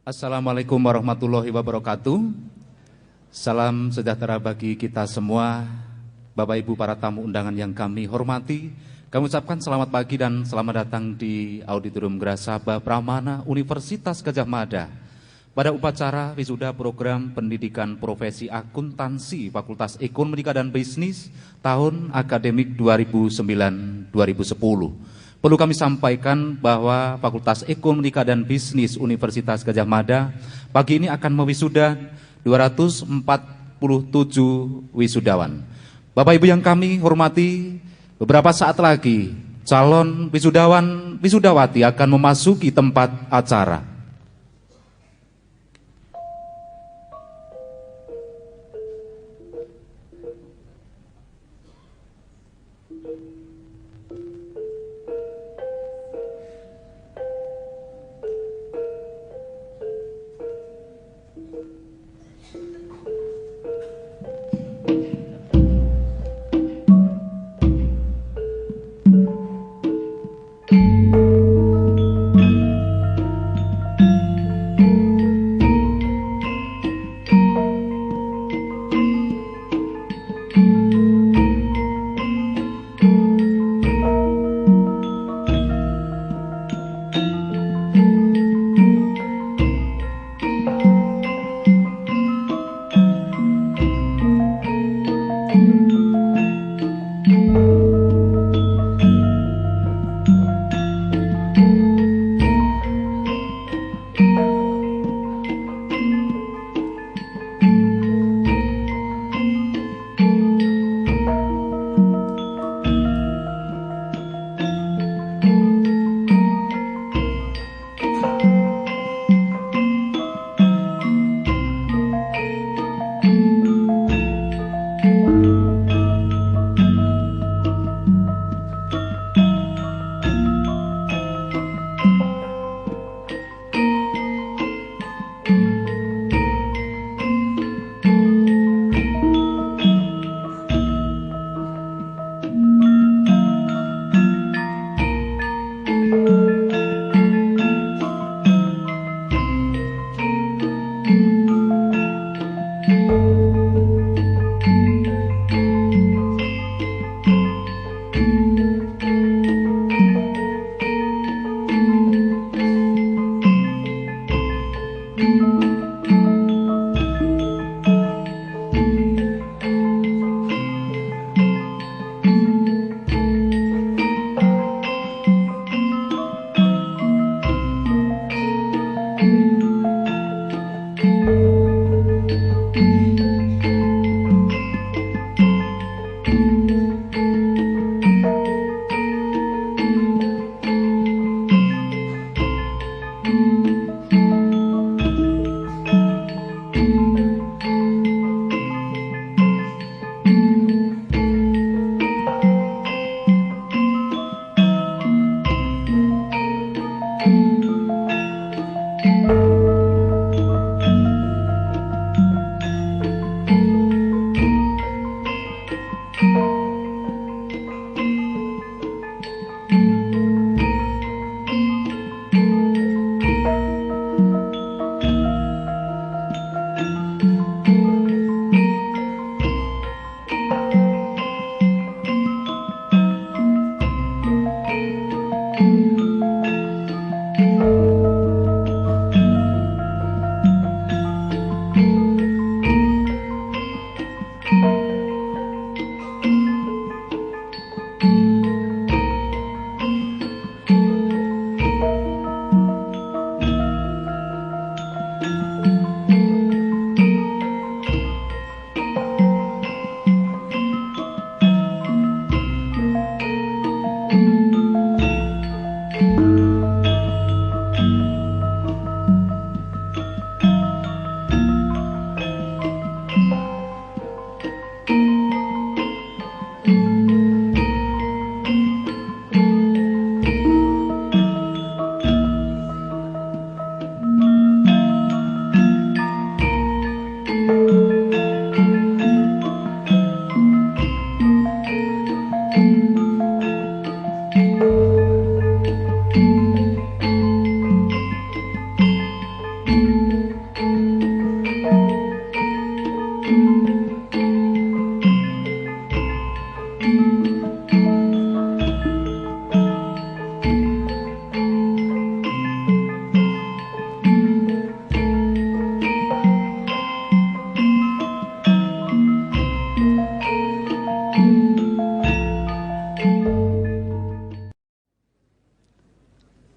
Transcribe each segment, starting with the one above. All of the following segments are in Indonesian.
Assalamualaikum warahmatullahi wabarakatuh. Salam sejahtera bagi kita semua. Bapak Ibu para tamu undangan yang kami hormati, kami ucapkan selamat pagi dan selamat datang di Auditorium Grasaba Pramana Universitas Gadjah Mada pada upacara wisuda program pendidikan profesi akuntansi Fakultas Ekonomika dan Bisnis tahun akademik 2009-2010. Perlu kami sampaikan bahwa Fakultas Ekonomika dan Bisnis Universitas Gadjah Mada pagi ini akan mewisuda 247 wisudawan. Bapak Ibu yang kami hormati, beberapa saat lagi calon wisudawan wisudawati akan memasuki tempat acara.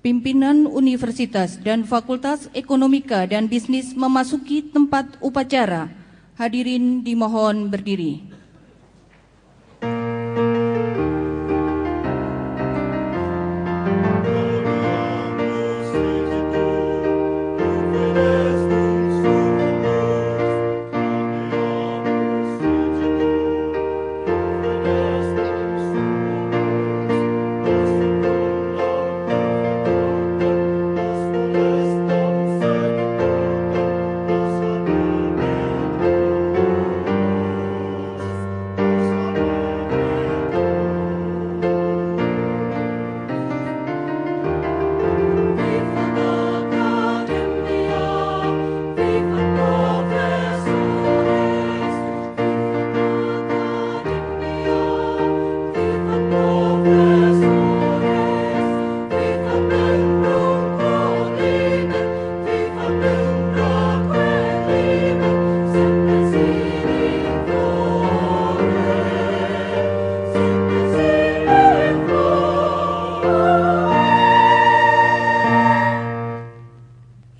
Pimpinan Universitas dan Fakultas Ekonomika dan Bisnis memasuki tempat upacara. Hadirin dimohon berdiri.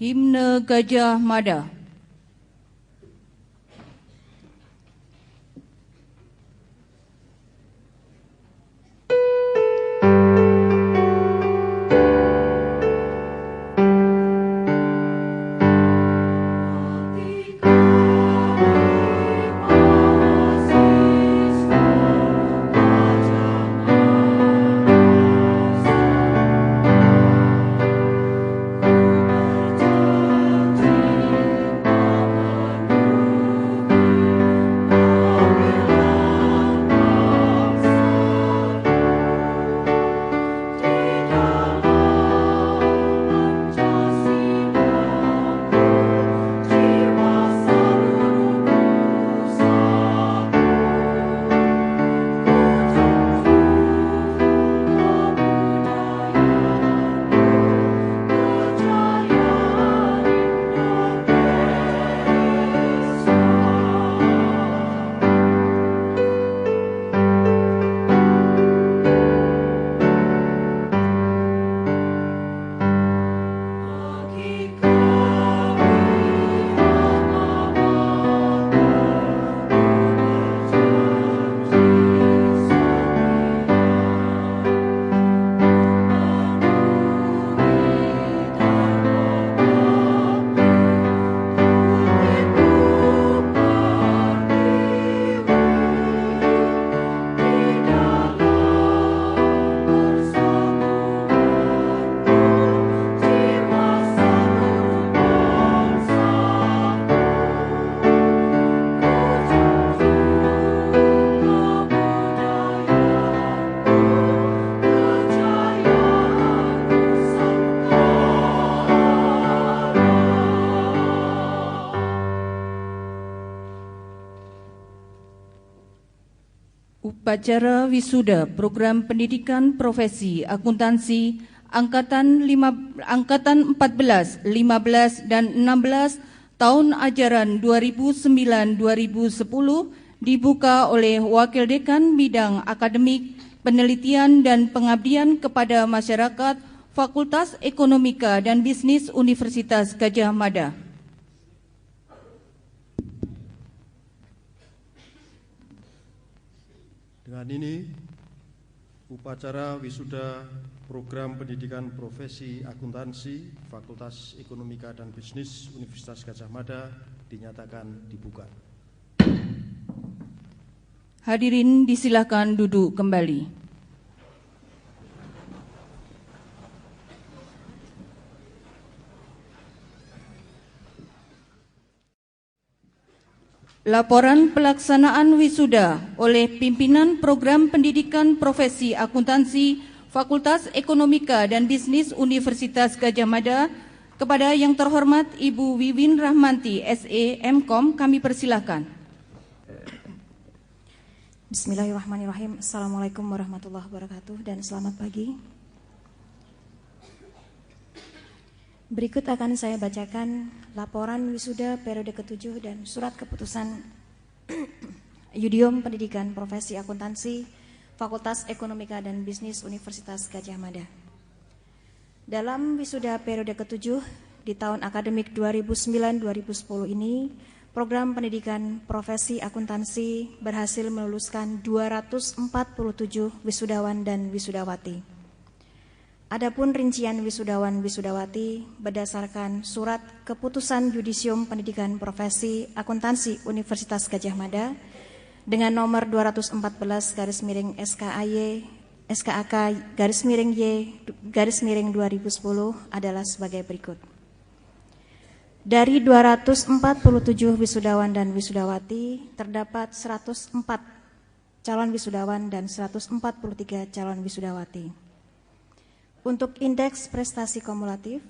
Himne Gajah Mada. Upacara wisuda program pendidikan profesi akuntansi angkatan 14, 15 dan 16 tahun ajaran 2009-2010 dibuka oleh Wakil Dekan Bidang Akademik, Penelitian dan Pengabdian kepada Masyarakat Fakultas Ekonomika dan Bisnis Universitas Gadjah Mada. Dengan ini, upacara wisuda program pendidikan profesi akuntansi Fakultas Ekonomika dan Bisnis Universitas Gadjah Mada dinyatakan dibuka. Hadirin disilakan duduk kembali. Laporan pelaksanaan wisuda oleh pimpinan program pendidikan profesi akuntansi Fakultas Ekonomika dan Bisnis Universitas Gadjah Mada kepada yang terhormat Ibu Wiwin Rahmanti, SE, MKom, kami persilahkan. Bismillahirrahmanirrahim. Assalamualaikum warahmatullahi wabarakatuh dan selamat pagi. Berikut akan saya bacakan laporan wisuda periode ke-7 dan surat keputusan Yudium Pendidikan Profesi Akuntansi Fakultas Ekonomika dan Bisnis Universitas Gadjah Mada. Dalam wisuda periode ke-7 di tahun akademik 2009-2010 ini, program pendidikan profesi akuntansi berhasil meluluskan 247 wisudawan dan wisudawati. Adapun rincian wisudawan-wisudawati berdasarkan surat keputusan Yudisium Pendidikan Profesi Akuntansi Universitas Gadjah Mada dengan nomor 214/SKAK/Y/2010 adalah sebagai berikut. Dari 247 wisudawan dan wisudawati terdapat 104 calon wisudawan dan 143 calon wisudawati. Untuk indeks prestasi kumulatif,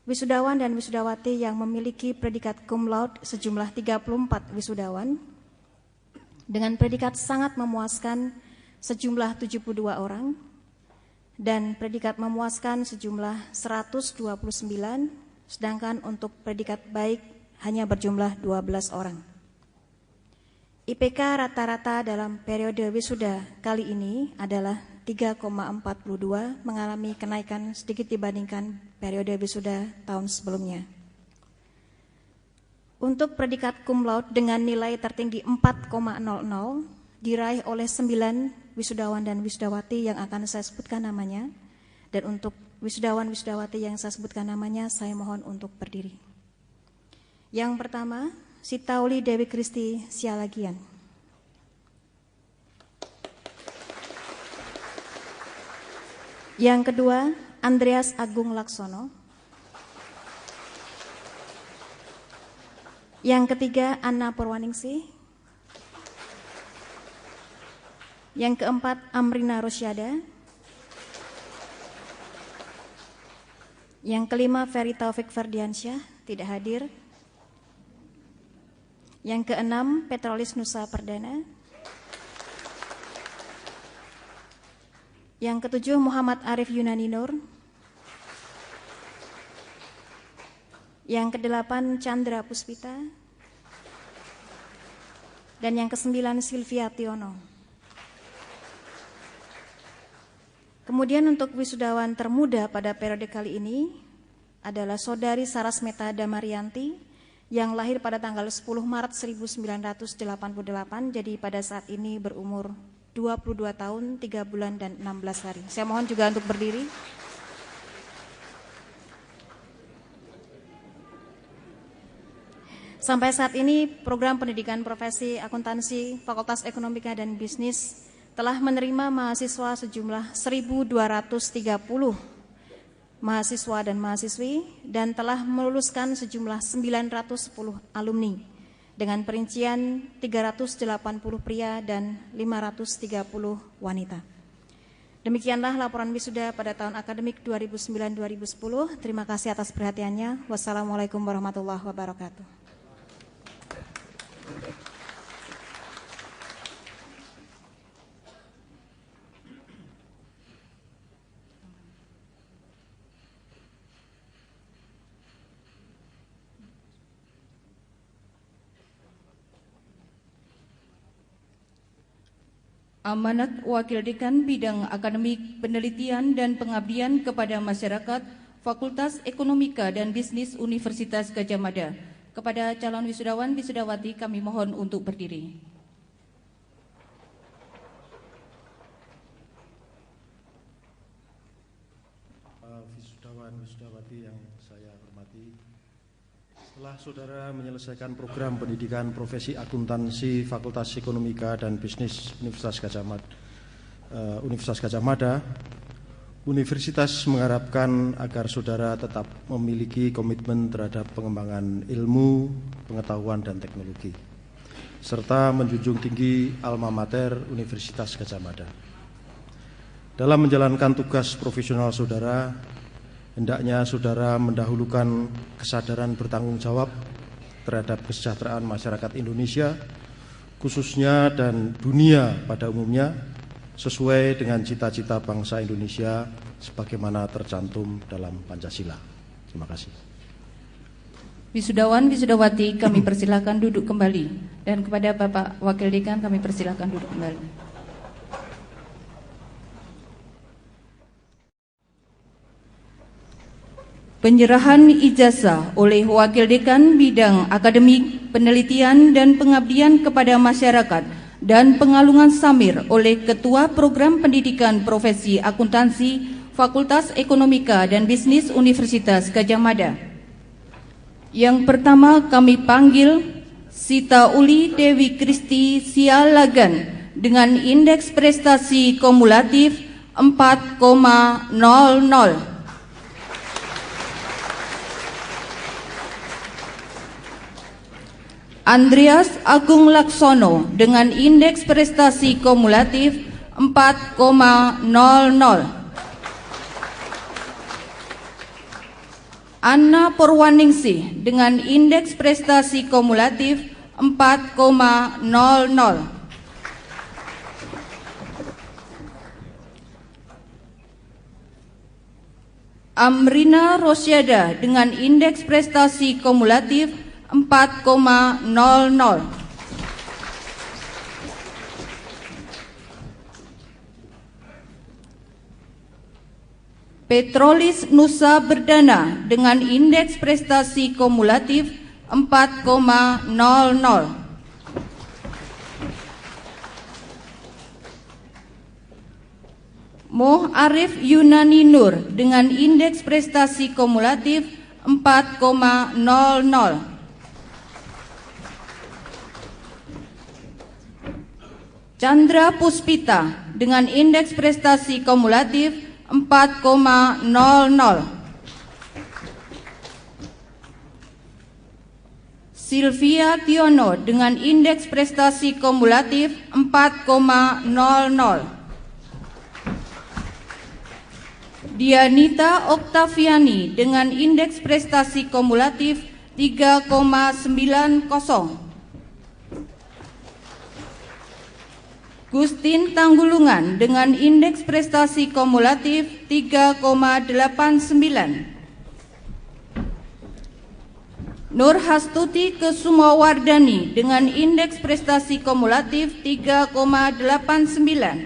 wisudawan dan wisudawati yang memiliki predikat cum laude sejumlah 34 wisudawan, dengan predikat sangat memuaskan sejumlah 72 orang, dan predikat memuaskan sejumlah 129, sedangkan untuk predikat baik hanya berjumlah 12 orang. IPK rata-rata dalam periode wisuda kali ini adalah 3,42, mengalami kenaikan sedikit dibandingkan periode wisuda tahun sebelumnya. Untuk predikat cum laude dengan nilai tertinggi 4,00 diraih oleh 9 wisudawan dan wisudawati yang akan saya sebutkan namanya, dan untuk wisudawan-wisudawati yang saya sebutkan namanya, saya mohon untuk berdiri. Yang pertama, Sitauli Dewi Kristi Sialagian. Yang kedua, Andreas Agung Laksono. Yang ketiga, Anna Purwaningsih. Yang keempat, Amrina Rosyada. Yang kelima, Ferry Taufik Ferdiansyah, tidak hadir. Yang keenam, Petrolis Nusa Perdana. Yang ketujuh, Muhammad Arif Yunani Nur. Yang kedelapan, Chandra Puspita. Dan yang kesembilan, Sylvia Tiono. Kemudian untuk wisudawan termuda pada periode kali ini adalah Saudari Sarasmeta Damarianti yang lahir pada tanggal 10 Maret 1988, jadi pada saat ini berumur 22 tahun, 3 bulan, dan 16 hari. Saya mohon juga untuk berdiri. Sampai saat ini, program pendidikan profesi akuntansi Fakultas Ekonomika dan Bisnis telah menerima mahasiswa sejumlah 1.230 mahasiswa dan mahasiswi, dan telah meluluskan sejumlah 910 alumni, dengan perincian 380 pria dan 530 wanita. Demikianlah laporan wisuda pada tahun akademik 2009-2010. Terima kasih atas perhatiannya. Wassalamualaikum warahmatullahi wabarakatuh. Amanat Wakil Dekan Bidang Akademik Penelitian dan Pengabdian kepada Masyarakat Fakultas Ekonomika dan Bisnis Universitas Gadjah Mada. Kepada calon wisudawan wisudawati kami mohon untuk berdiri. Wisudawan wisudawati yang saya hormati, setelah saudara menyelesaikan program pendidikan profesi akuntansi Fakultas Ekonomika dan Bisnis Universitas Gadjah Mada, Universitas mengharapkan agar saudara tetap memiliki komitmen terhadap pengembangan ilmu, pengetahuan, dan teknologi, serta menjunjung tinggi alma mater Universitas Gadjah Mada. Dalam menjalankan tugas profesional saudara, hendaknya saudara mendahulukan kesadaran bertanggung jawab terhadap kesejahteraan masyarakat Indonesia, khususnya dan dunia pada umumnya, sesuai dengan cita-cita bangsa Indonesia sebagaimana tercantum dalam Pancasila. Terima kasih. Wisudawan wisudawati kami persilakan duduk kembali, dan kepada Bapak Wakil Dekan kami persilakan duduk kembali. Penyerahan ijazah oleh Wakil Dekan Bidang Akademik, Penelitian dan Pengabdian kepada Masyarakat dan Pengalungan Samir oleh Ketua Program Pendidikan Profesi Akuntansi Fakultas Ekonomika dan Bisnis Universitas Gadjah Mada. Yang pertama kami panggil Sita Uli Dewi Kristi Sialagan dengan indeks prestasi kumulatif 4,00. Andreas Agung Laksono dengan indeks prestasi kumulatif 4,00. Anna Purwaningsih dengan indeks prestasi kumulatif 4,00. Amrina Rosyada dengan indeks prestasi kumulatif 4,00. Petrolis Nusa Berdana dengan indeks prestasi kumulatif 4,00. Moh Arif Yunani Nur dengan indeks prestasi kumulatif 4,00. Chandra Puspita dengan indeks prestasi kumulatif 4,00. Sylvia Tiono dengan indeks prestasi kumulatif 4,00. Dianita Oktaviani dengan indeks prestasi kumulatif 3,90. Gustin Tanggulungan dengan indeks prestasi kumulatif 3,89. Nur Hastuti Kesumawardani dengan indeks prestasi kumulatif 3,89.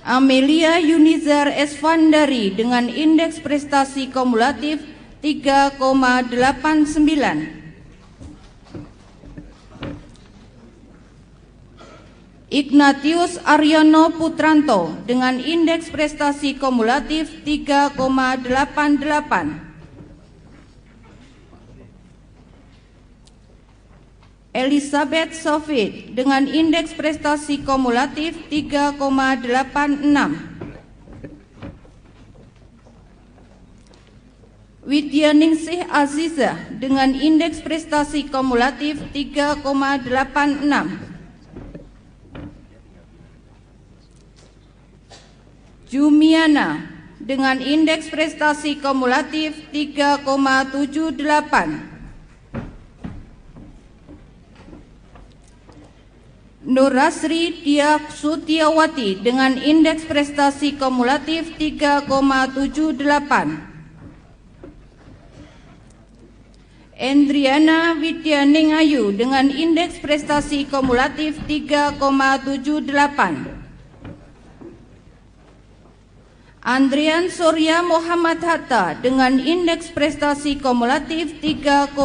Amelia Yunizar Esfandari dengan indeks prestasi kumulatif 3,89. Ignatius Aryono Putranto dengan indeks prestasi kumulatif 3,88. Elizabeth Sofit dengan indeks prestasi kumulatif 3,86. Widyaningsih Azizah dengan indeks prestasi kumulatif 3,86. Jumiana dengan indeks prestasi kumulatif 3,78. Nurasri Diak Sutiawati dengan indeks prestasi kumulatif 3,78. Endriana Widyaningayu dengan indeks prestasi kumulatif 3,78. Andrian Surya Muhammad Hatta dengan indeks prestasi kumulatif 3,78.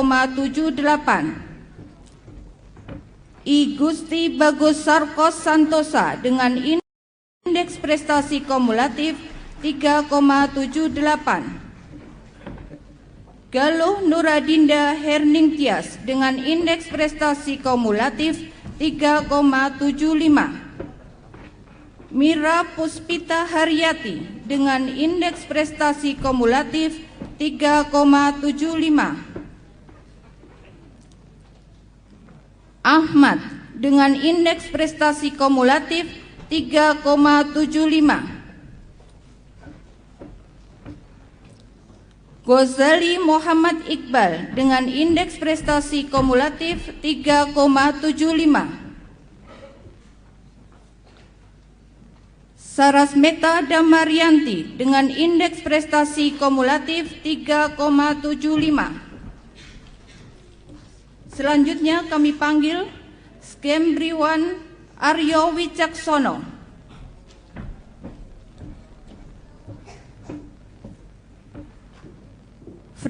I Gusti Bagus Sarkos Santosa dengan indeks prestasi kumulatif 3,78. Galuh Nuradinda Herningtyas dengan indeks prestasi kumulatif 3,75. Mira Puspita Haryati dengan indeks prestasi kumulatif 3,75. Ahmad dengan indeks prestasi kumulatif 3,75. Ghazali Muhammad Iqbal dengan indeks prestasi kumulatif 3,75. Sarasmeta Damarianti dengan indeks prestasi kumulatif 3,75. Selanjutnya kami panggil Skembriwan Aryo Wicaksono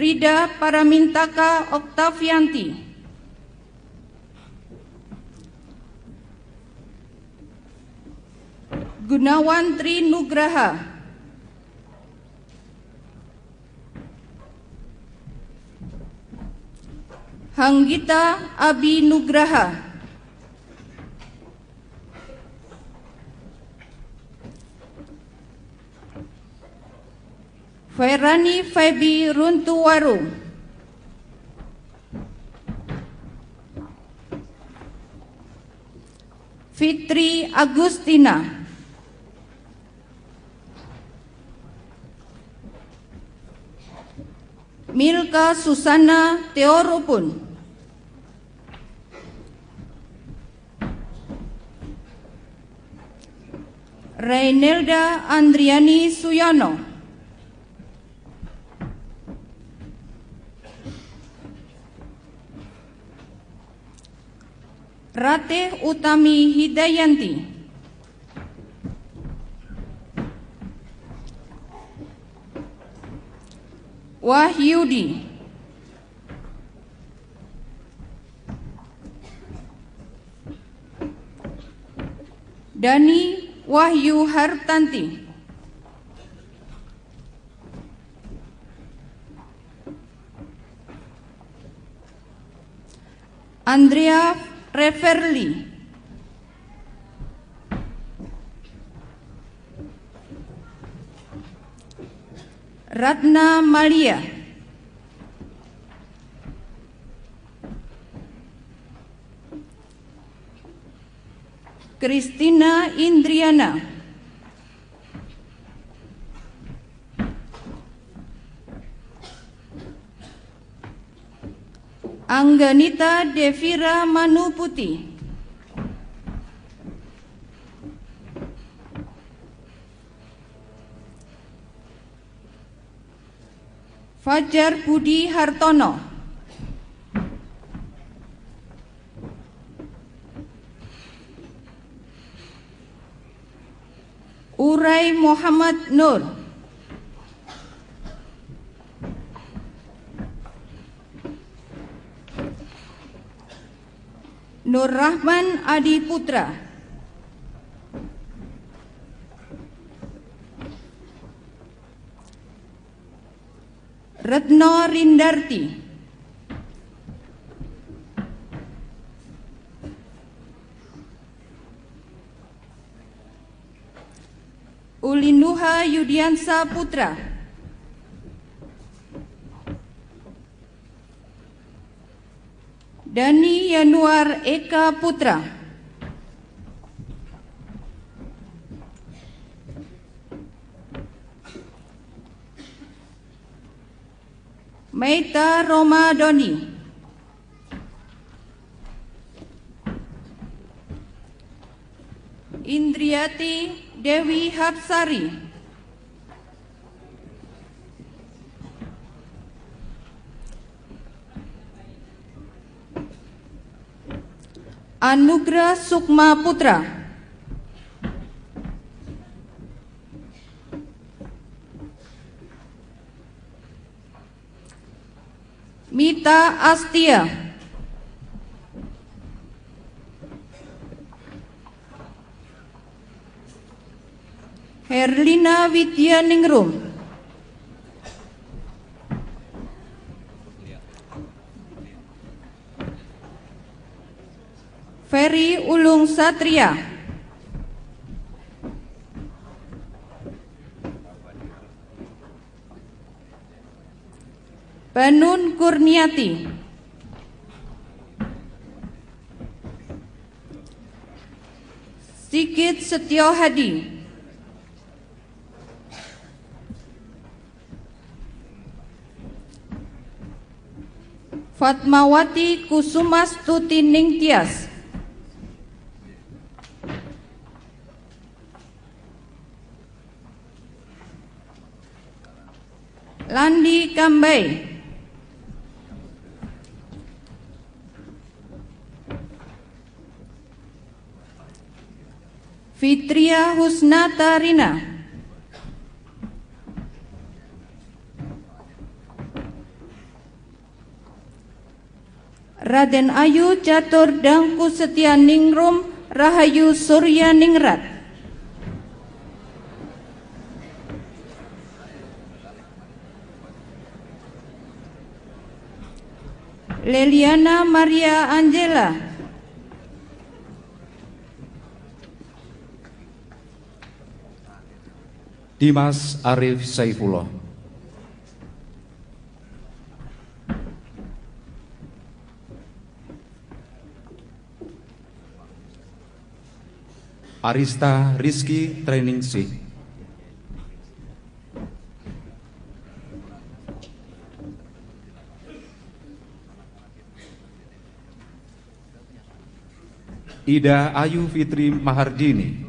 Frida Paramintaka Oktavianti, Gunawan Tri Nugraha, Hanggita Abi Nugraha, Fairani Febi Runtuwaru, Fitri Agustina, Milka Susana Teoropun, Reynelda Andriani Suyono, Ratih Utami Hidayanti, Wahyudi, Dani Wahyu Hartanti, Andrea Reverli, Ratna Malia, Kristina Indriana, Angganita Devira Manuputi, Fajar Budi Hartono, Urai Muhammad Nur, Nur Rahman Adi Putra, Retno Rindarti, Ulinuha Yudiansa Putra, Dani Yanuar Eka Putra, Meita Romadoni, Indriati Dewi Hapsari, Anugrah Sukma Putra, Mita Astia, Herlina Widyaningrum, Ferry Ulung Satria, Banun Kurniati, Sigit Setio Hadi, Fatmawati Kusumastuti Ningtyas, Landi Kambai, Fitria Husnata Rina, Raden Ayu Catur Dangku Setia Ningrum Rahayu Surya Ningrat. Leliana Maria Angela. Dimas Arif Saifullah. Arista Rizky Treningsih. Ida Ayu Fitri Mahardini.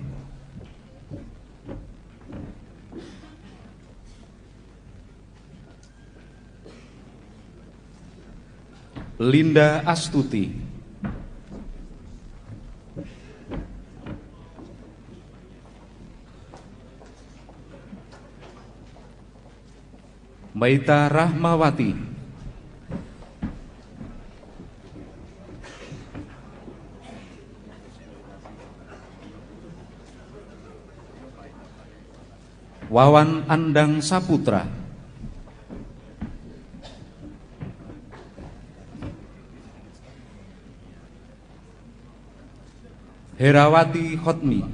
Linda Astuti. Maita Rahmawati. Wawan Andang Saputra. Herawati Khotmi.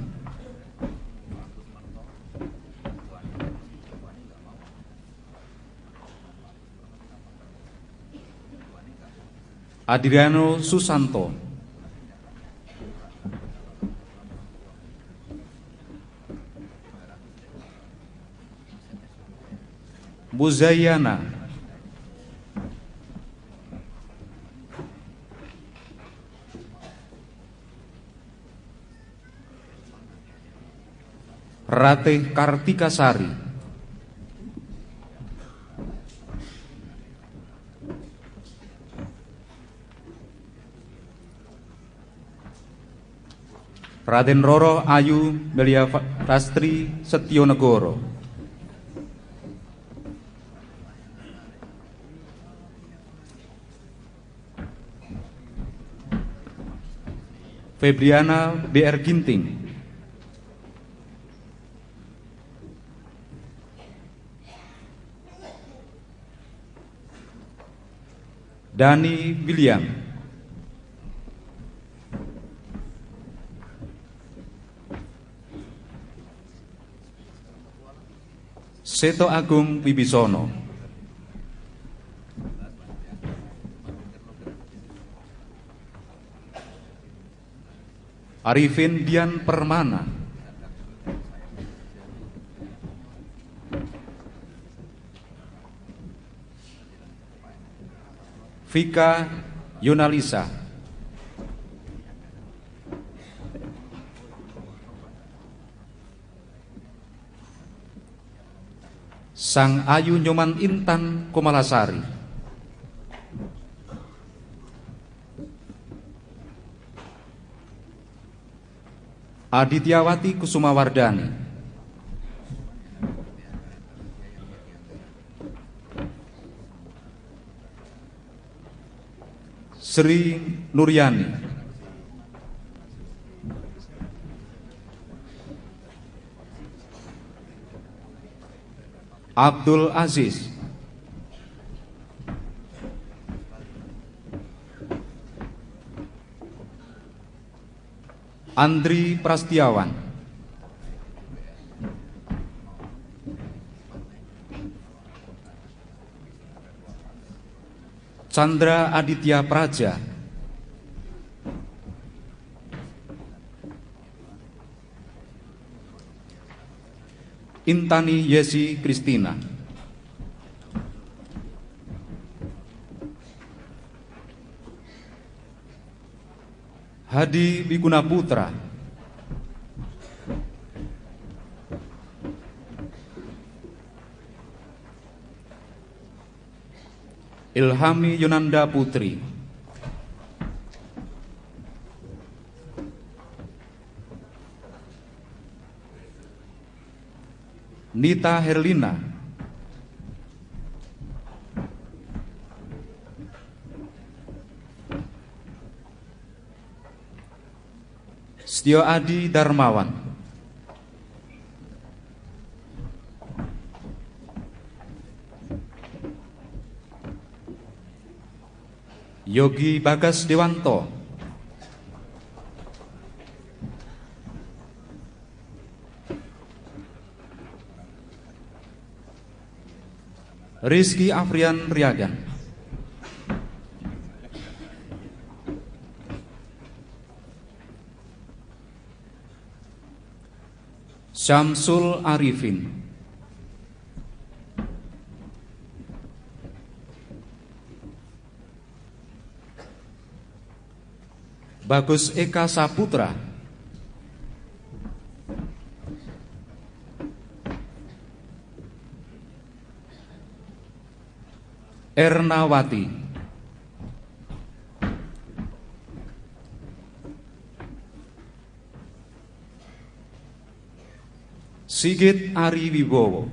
Adriano Susanto. Muzayana. Ratih Kartika Sari. Raden Roro Ayu Melia Rastri Setionegoro. Febriana BR Ginting. Dani William. Seto Agung Wibisono. Arifin Dian Permana. Vika Yunalisa. Sang Ayu Nyoman Intan Komalasari. Adityawati Kusumawardani. Sri Nuryani. Abdul Aziz. Andri Prastiawan. Chandra Aditya Praja. Intani Yesi Kristina. Hadi Wiguna Putra. Ilhami Yunanda Putri. Nita Herlina. Setio Adi Darmawan, Yogi Bagas Dewanto, Rizky Afrian Riagan, Syamsul Arifin, Bagus Eka Saputra, Ernawati, Sigit Ari Wibowo,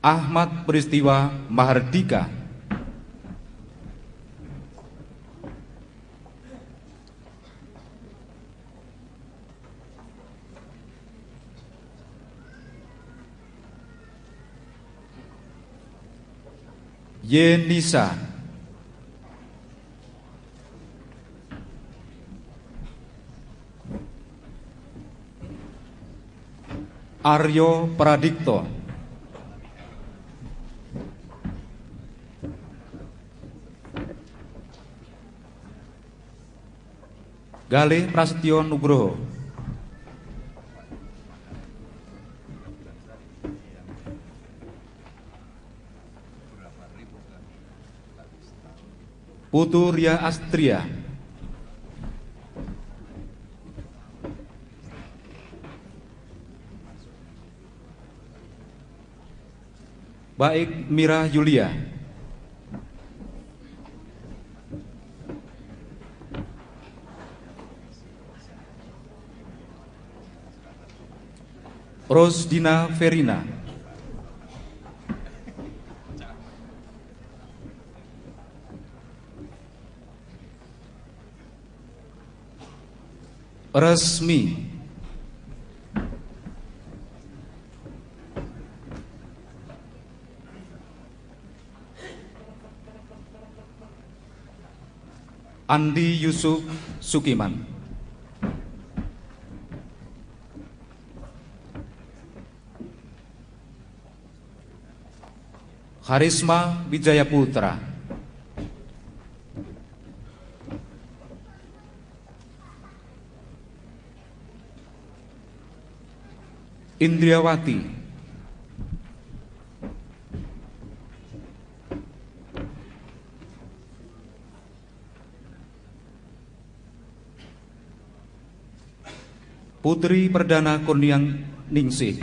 Ahmad Peristiwa Mahardika, Yenisa, Aryo Pradikto, Galih Prasetyo Nugroho, Putu Ria Astria, Baik Mira Yulia, Rosdina Verina, Resmi, Andi Yusuf Sukiman, Harisma Wijaya Putra, Indriawati, Putri Perdana Kurniang Ningsih,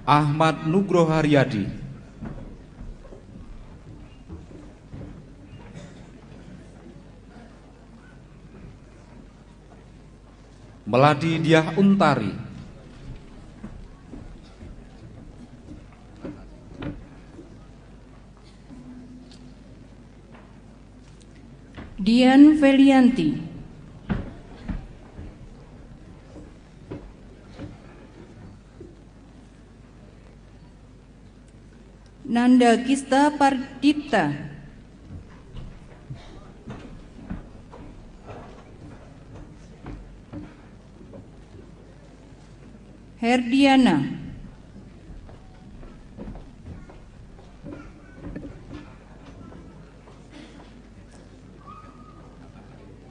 Ahmad Nugroho Haryadi, Meladi Diah Untari, Dian Felianti, Nanda Kista Pardipta, Herdiana,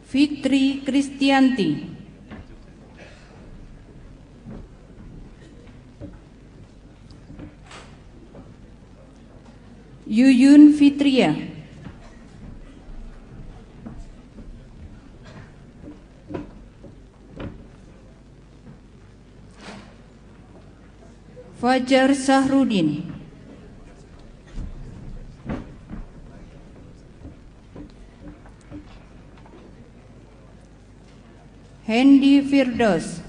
Fitri Kristianti, Yuyun Fitria, Fajar Sahrudin, Hendy Firdaus,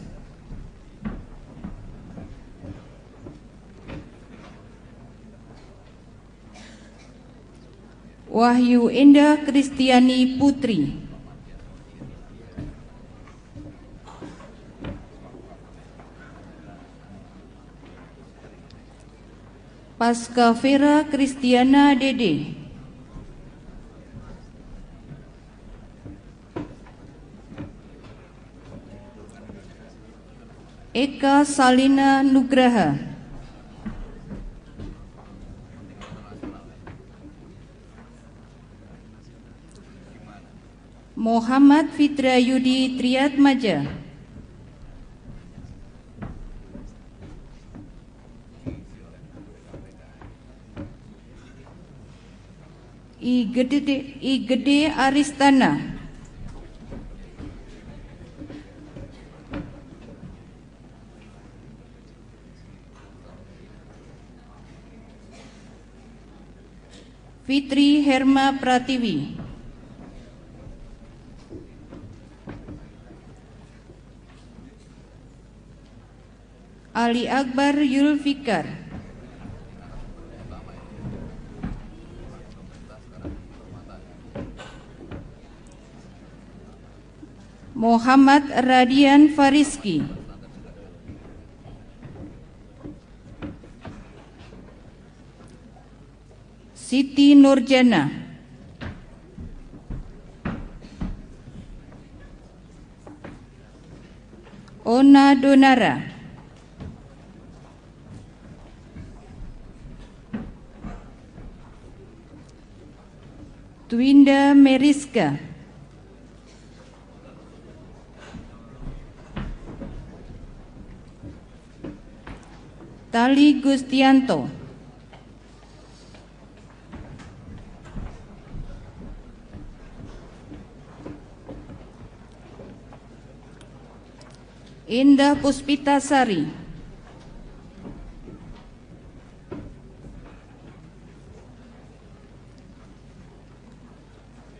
Wahyu Indah Kristiani Putri, Pasca Vera Kristiana Dede, Eka Salina Nugraha, Muhammad Fitrayudi Triatmaja, Igede Aristana, Fitri Herma Pratiwi, Ali Akbar Yulfikar, Muhammad Radian Fariski, Siti Nurjana, Ona Donara, Twinda Meriska, Tali Gustianto, Indah Puspitasari,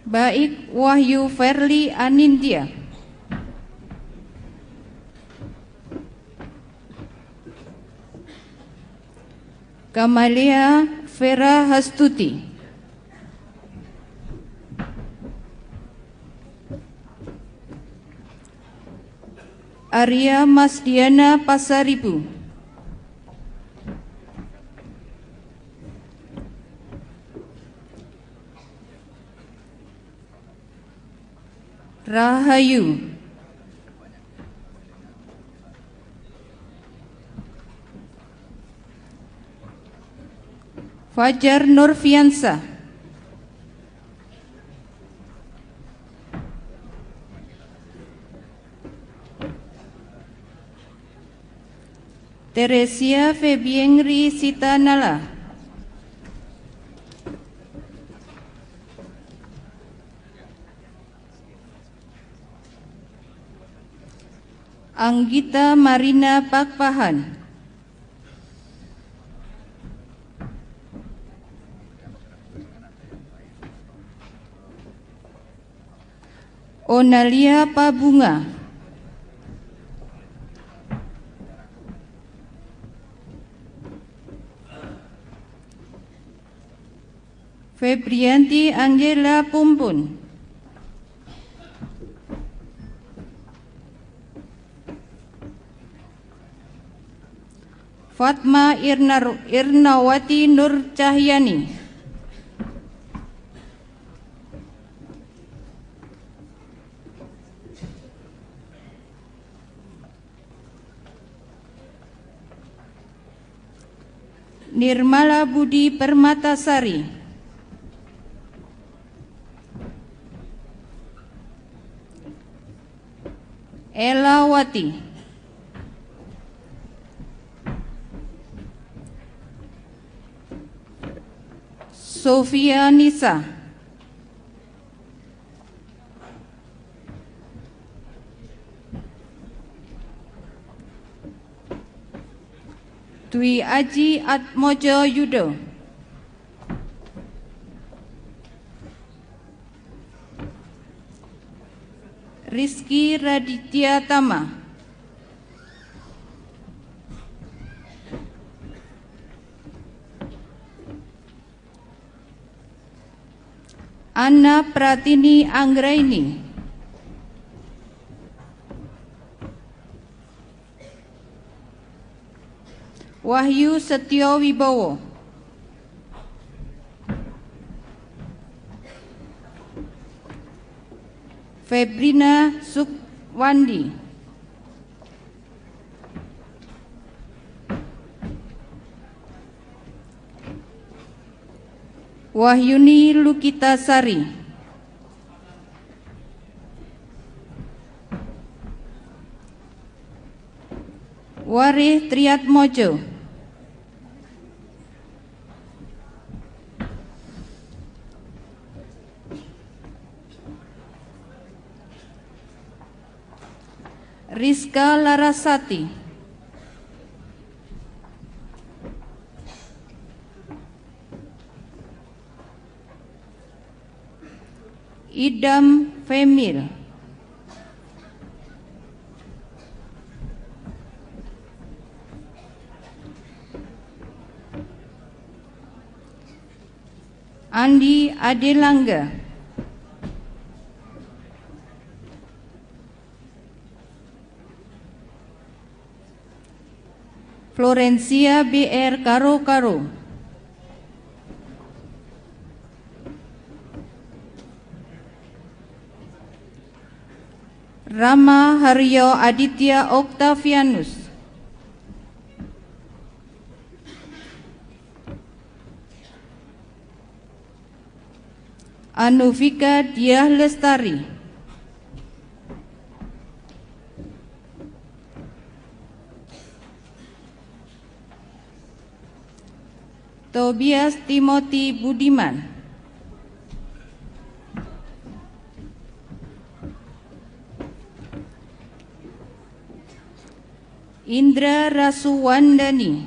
Baik Wahyu Verli Anindya, Kamalia Vera Hastuti, Arya Masdiana Pasaribu, Rahayu, Fajar Nurfiansa, Teresia Febiengri Sitanala, Anggita Marina Pakpahan, Onalia Pabunga, Febrianti Angela Pumpun, Fatma Irnawati Nur Cahyani, Nirmala Budi Permatasari, Elawati, Sofia Nisa, Dwi Aji Atmojo Yudo, Rizky Raditya Tama, Anna Pratini Anggraini, Wahyu Setyo Wibowo, Febrina Sukwandi, Wahyuni Lukita Sari, Warih Triatmojo, Rizka Larasati, Idam Femil, Andi Adelangga, Florencia BR Karo Karo, Rama Haryo Aditya Octavianus, Anuvika Diah Lestari, Tobias Timothy Budiman, Indra Rasuwandani,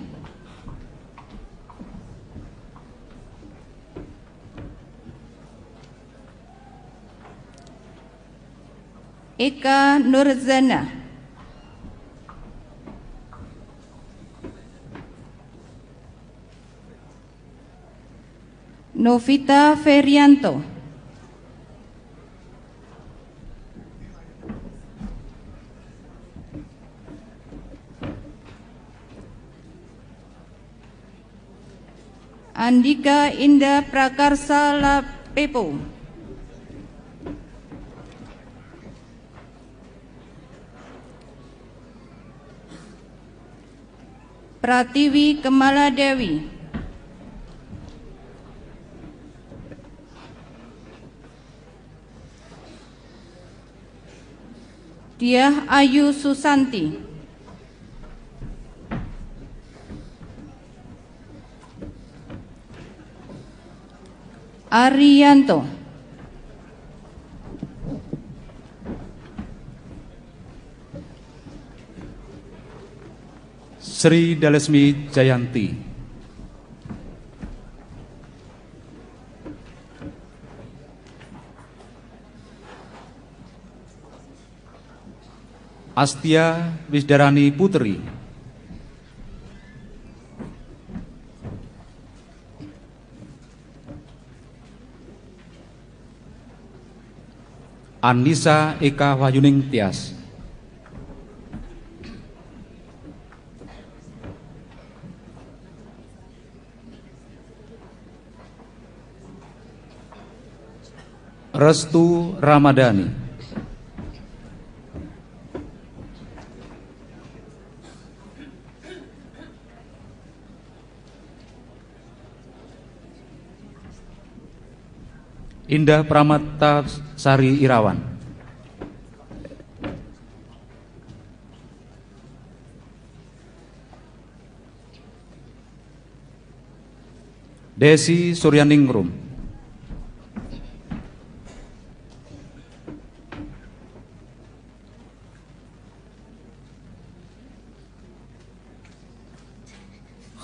Eka Nurzana, Novita Ferianto, Andika Indah Prakarsa Lapepo, Pratiwi Kemaladewi, Diah Ayu Susanti, Arianto, Sri Dalesmi Jayanti, Astia Wisdarani Putri, Anissa Eka Wahyuning Tias, Restu Ramadhani, Indah Pramata Sari Irawan, Desi Suryaningrum,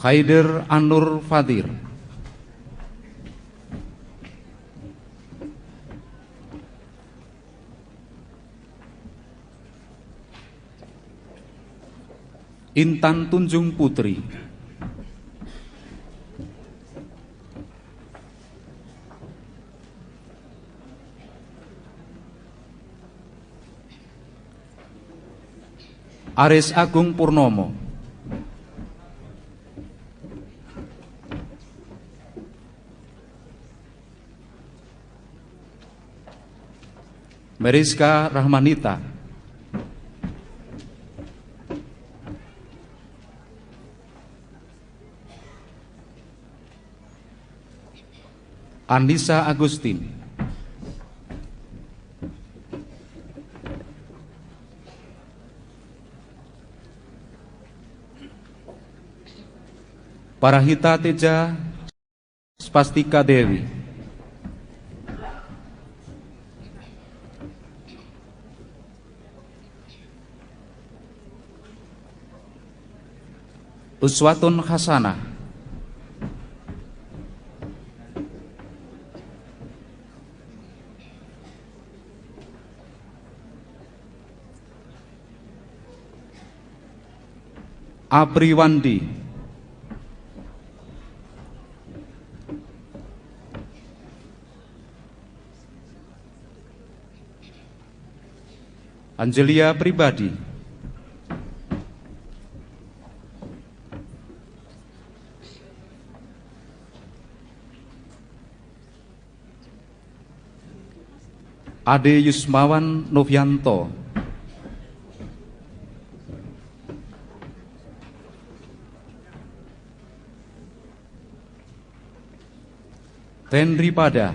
Haider Anur Fadir, Intan Tunjung Putri, Aris Agung Purnomo, Meriska Rahmanita, Anissa Agustin, Parahita Teja Spastika Dewi, Uswatun Hasanah, Apri Wandi, Angelia Pribadi, Ade Yusmawan Novianto, Tenri Pada,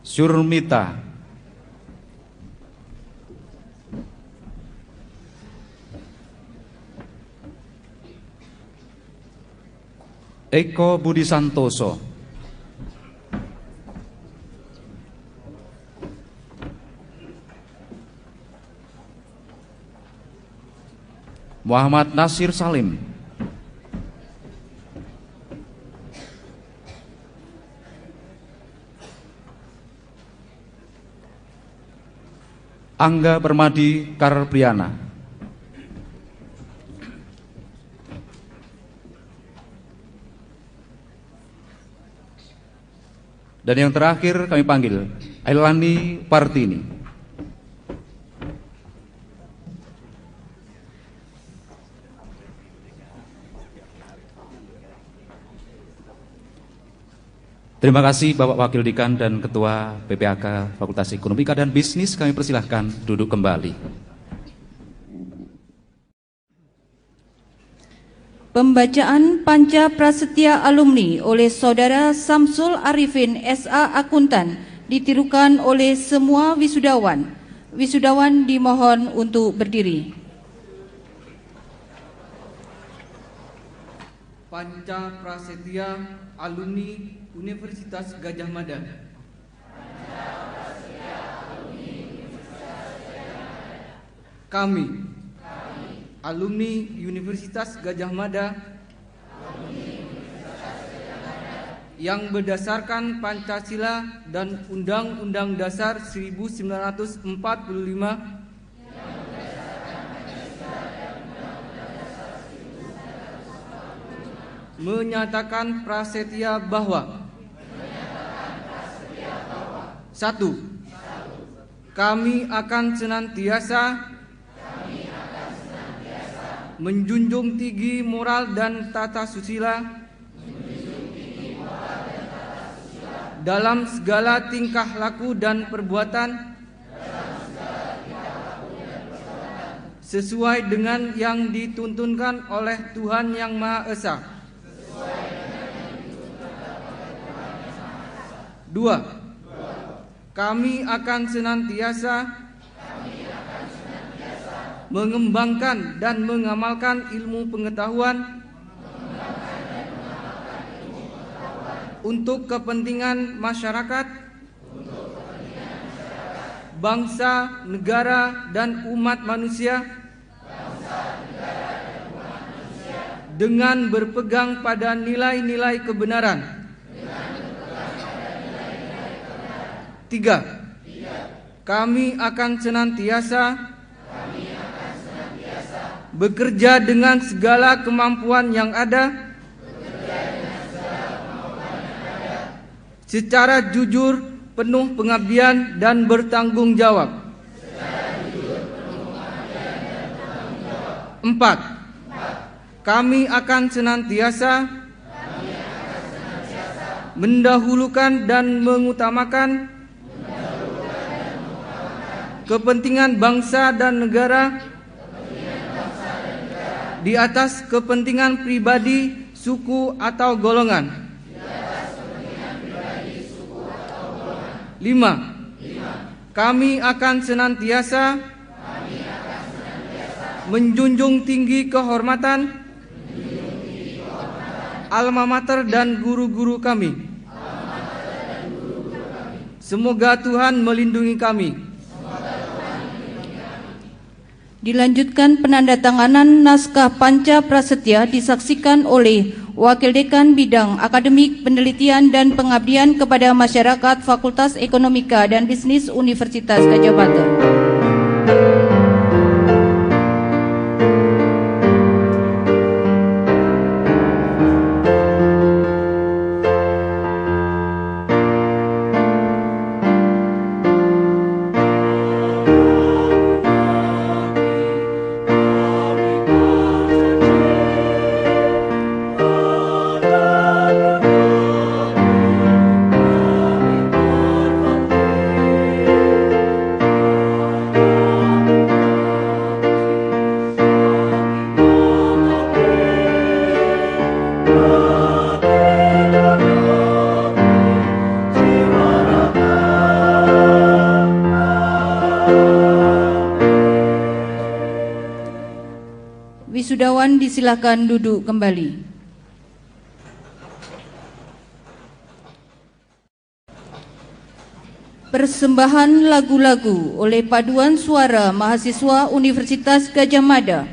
Surmita, Eko Budi Santoso, Muhammad Nasir Salim, Angga Permadi Karpriana, dan yang terakhir kami panggil Ailani Partini. Terima kasih Bapak Wakil Dekan dan Ketua PPAK Fakultas Ekonomika dan Bisnis, kami persilahkan duduk kembali. Pembacaan Panca Prasetya Alumni oleh Saudara Samsul Arifin SA Akuntan ditirukan oleh semua wisudawan. Wisudawan dimohon untuk berdiri. Panca Prasetya Alumni Universitas Gadjah Mada. Kami, alumni Universitas Gadjah Mada, yang berdasarkan Pancasila dan Undang-Undang Dasar 1945 menyatakan prasetya bahwa 1. Kami akan senantiasa menjunjung tinggi moral dan tata susila dalam segala tingkah laku dan perbuatan sesuai dengan yang dituntunkan oleh Tuhan Yang Maha Esa. 2. Kami akan senantiasa mengembangkan dan mengamalkan ilmu pengetahuan untuk kepentingan masyarakat, bangsa, negara, dan umat manusia dengan berpegang pada nilai-nilai kebenaran, 3. Kami akan senantiasa bekerja dengan segala kemampuan yang ada secara jujur, penuh pengabdian dan bertanggung jawab. 4. Kami akan senantiasa mendahulukan dan mengutamakan kepentingan bangsa dan negara di atas kepentingan pribadi, suku, atau golongan. 5. Kami akan senantiasa menjunjung tinggi kehormatan alma mater dan guru-guru kami. Semoga Tuhan melindungi kami. Dilanjutkan penandatanganan naskah Panca Prasetya disaksikan oleh Wakil Dekan Bidang Akademik Penelitian dan Pengabdian kepada Masyarakat Fakultas Ekonomika dan Bisnis Universitas Gadjah Mada. Wisudawan disilakan duduk kembali. Persembahan lagu-lagu oleh Paduan Suara Mahasiswa Universitas Gadjah Mada.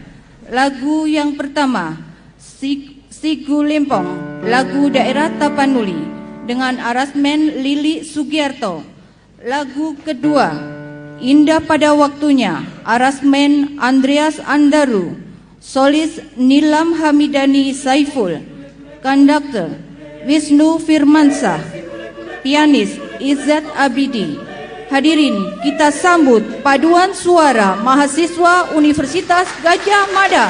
Lagu yang pertama, Sigu Lempong, lagu daerah Tapanuli dengan aransemen Lili Sugiarto. Lagu kedua, Indah Pada Waktunya, aransemen Andreas Andaru. Solis Nilam Hamidani Saiful, konduktor Wisnu Firmansah, pianis Izzat Abidi. Hadirin, kita sambut Paduan Suara Mahasiswa Universitas Gadjah Mada.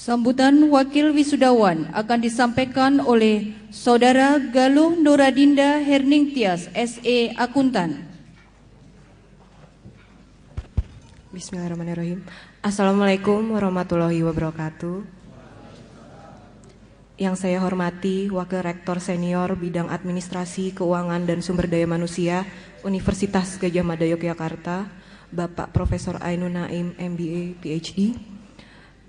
Sambutan Wakil Wisudawan akan disampaikan oleh Saudara Galuh Nuradinda Herningtyas, SE Akuntan. Bismillahirrahmanirrahim. Assalamualaikum warahmatullahi wabarakatuh. Yang saya hormati Wakil Rektor Senior Bidang Administrasi, Keuangan, dan Sumber Daya Manusia Universitas Gadjah Mada Yogyakarta, Bapak Profesor Ainun Naim, MBA, PhD.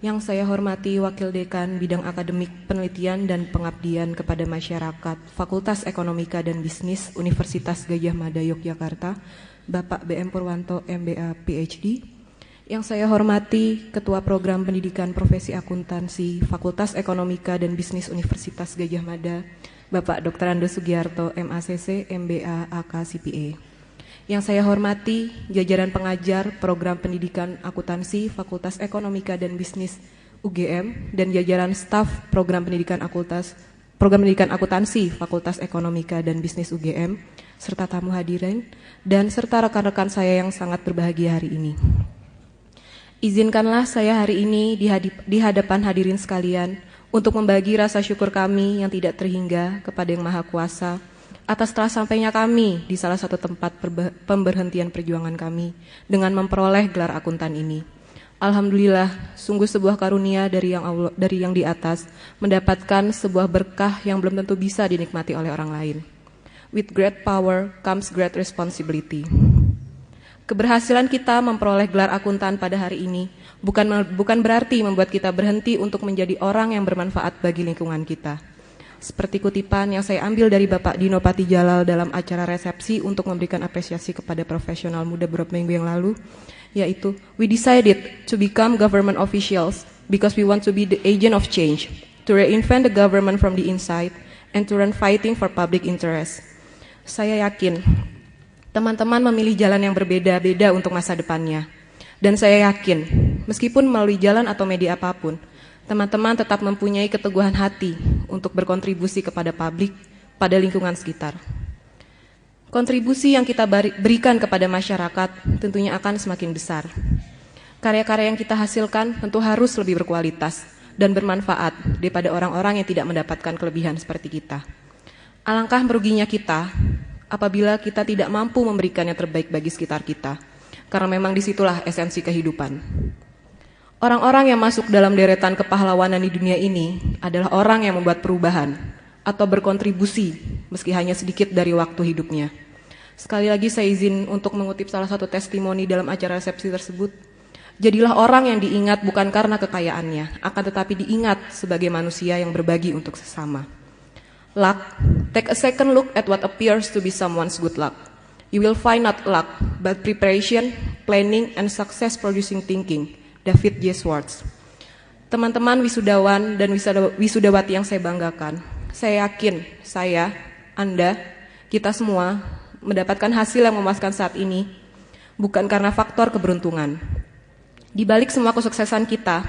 Yang saya hormati Wakil Dekan Bidang Akademik Penelitian dan Pengabdian kepada Masyarakat, Fakultas Ekonomika dan Bisnis Universitas Gadjah Mada Yogyakarta, Bapak BM Purwanto, MBA, PhD. Yang saya hormati Ketua Program Pendidikan Profesi Akuntansi Fakultas Ekonomika dan Bisnis Universitas Gadjah Mada, Bapak Dr. Ando Sugiarto, MACC, MBA, AK, CPA. Yang saya hormati jajaran pengajar Program Pendidikan Akuntansi Fakultas Ekonomika dan Bisnis UGM dan jajaran staf Program Pendidikan Akuntansi Fakultas Ekonomika dan Bisnis UGM serta tamu hadirin dan serta rekan-rekan saya yang sangat berbahagia hari ini. Izinkanlah saya hari ini di hadapan hadirin sekalian untuk membagi rasa syukur kami yang tidak terhingga kepada Yang Maha Kuasa atas telah sampainya kami di salah satu tempat pemberhentian perjuangan kami dengan memperoleh gelar akuntan ini. Alhamdulillah, sungguh sebuah karunia dari yang di atas mendapatkan sebuah berkah yang belum tentu bisa dinikmati oleh orang lain. With great power comes great responsibility. Keberhasilan kita memperoleh gelar akuntan pada hari ini bukan berarti membuat kita berhenti untuk menjadi orang yang bermanfaat bagi lingkungan kita. Seperti kutipan yang saya ambil dari Bapak Dino Patijalal dalam acara resepsi untuk memberikan apresiasi kepada profesional muda beberapa minggu yang lalu, yaitu, "We decided to become government officials because we want to be the agent of change, to reinvent the government from the inside, and to run fighting for public interest." Saya yakin teman-teman memilih jalan yang berbeda-beda untuk masa depannya. Dan saya yakin, meskipun melalui jalan atau media apapun, teman-teman tetap mempunyai keteguhan hati untuk berkontribusi kepada publik, pada lingkungan sekitar. Kontribusi yang kita berikan kepada masyarakat tentunya akan semakin besar. Karya-karya yang kita hasilkan tentu harus lebih berkualitas dan bermanfaat daripada orang-orang yang tidak mendapatkan kelebihan seperti kita. Alangkah meruginya kita apabila kita tidak mampu memberikan yang terbaik bagi sekitar kita, karena memang disitulah esensi kehidupan. Orang-orang yang masuk dalam deretan kepahlawanan di dunia ini adalah orang yang membuat perubahan atau berkontribusi meski hanya sedikit dari waktu hidupnya. Sekali lagi saya izin untuk mengutip salah satu testimoni dalam acara resepsi tersebut. Jadilah orang yang diingat bukan karena kekayaannya, akan tetapi diingat sebagai manusia yang berbagi untuk sesama. Luck, take a second look at what appears to be someone's good luck. You will find not luck, but preparation, planning, and success producing thinking. David J. Schwartz. Teman-teman wisudawan dan wisudawati yang saya banggakan, saya yakin saya, Anda, kita semua mendapatkan hasil yang memuaskan saat ini bukan karena faktor keberuntungan. Di balik semua kesuksesan kita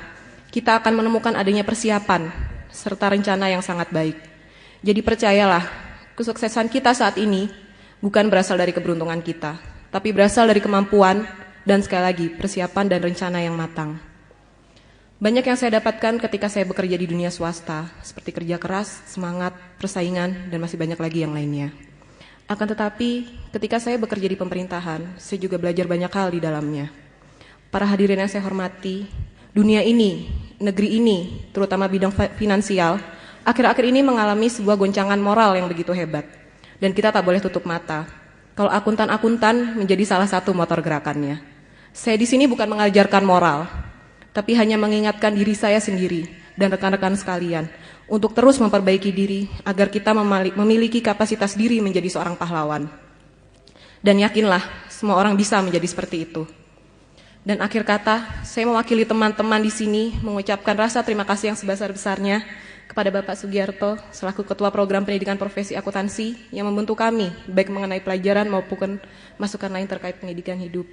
akan menemukan adanya persiapan serta rencana yang sangat baik. Jadi percayalah, kesuksesan kita saat ini bukan berasal dari keberuntungan kita, tapi berasal dari kemampuan dan sekali lagi persiapan dan rencana yang matang. Banyak yang saya dapatkan ketika saya bekerja di dunia swasta, seperti kerja keras, semangat, persaingan, dan masih banyak lagi yang lainnya. Akan tetapi, ketika saya bekerja di pemerintahan, saya juga belajar banyak hal di dalamnya. Para hadirin yang saya hormati, dunia ini, negeri ini, terutama bidang finansial, akhir-akhir ini mengalami sebuah goncangan moral yang begitu hebat. Dan kita tak boleh tutup mata kalau akuntan-akuntan menjadi salah satu motor gerakannya. Saya di sini bukan mengajarkan moral, tapi hanya mengingatkan diri saya sendiri dan rekan-rekan sekalian untuk terus memperbaiki diri agar kita memiliki kapasitas diri menjadi seorang pahlawan. Dan yakinlah, semua orang bisa menjadi seperti itu. Dan akhir kata, saya mewakili teman-teman di sini mengucapkan rasa terima kasih yang sebesar-besarnya kepada Bapak Sugiarto selaku Ketua Program Pendidikan Profesi Akuntansi yang membantu kami baik mengenai pelajaran maupun masukan lain terkait pendidikan hidup.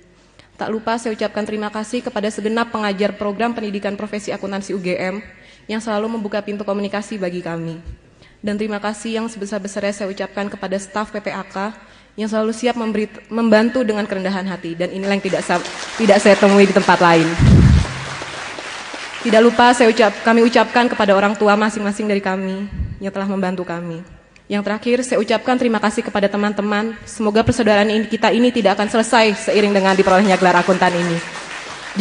Tak lupa saya ucapkan terima kasih kepada segenap pengajar Program Pendidikan Profesi Akuntansi UGM yang selalu membuka pintu komunikasi bagi kami. Dan terima kasih yang sebesar-besarnya saya ucapkan kepada staf PPAK yang selalu siap membantu dengan kerendahan hati, dan inilah yang tidak saya temui di tempat lain. Tidak lupa kami ucapkan kepada orang tua masing-masing dari kami yang telah membantu kami. Yang terakhir, saya ucapkan terima kasih kepada teman-teman. Semoga persaudaraan kita ini tidak akan selesai seiring dengan diperolehnya gelar akuntan ini.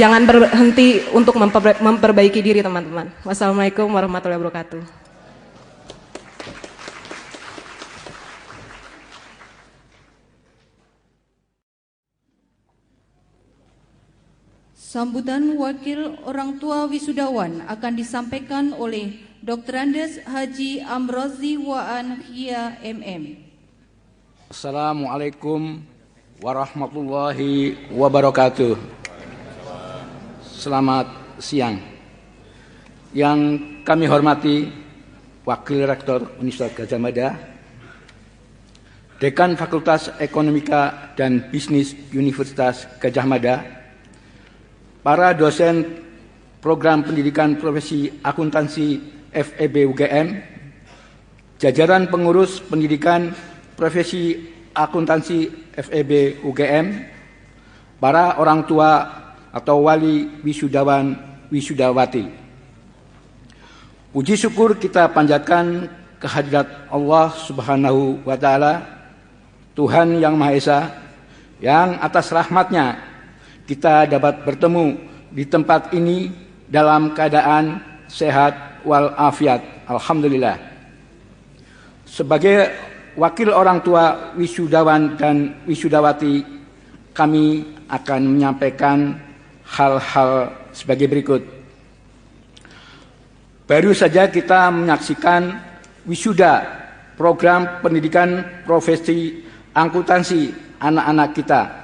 Jangan berhenti untuk memperbaiki diri, teman-teman. Wassalamualaikum warahmatullahi wabarakatuh. Sambutan Wakil Orang Tua Wisudawan akan disampaikan oleh Dr. Andes Haji Amrozi Waan Hia MM. Assalamualaikum warahmatullahi wabarakatuh. Selamat siang. Yang kami hormati Wakil Rektor Universitas Gadjah Mada, Dekan Fakultas Ekonomika dan Bisnis Universitas Gadjah Mada, para dosen program pendidikan profesi akuntansi FEB UGM, jajaran pengurus pendidikan profesi akuntansi FEB UGM, para orang tua atau wali wisudawan wisudawati. Puji syukur kita panjatkan kehadirat Allah Subhanahu wa Ta'ala, Tuhan yang Maha Esa, yang atas rahmat-Nya kita dapat bertemu di tempat ini dalam keadaan sehat walafiat. Alhamdulillah. Sebagai wakil orang tua wisudawan dan wisudawati, kami akan menyampaikan hal-hal sebagai berikut. Baru saja kita menyaksikan wisuda program pendidikan profesi akuntansi anak-anak kita.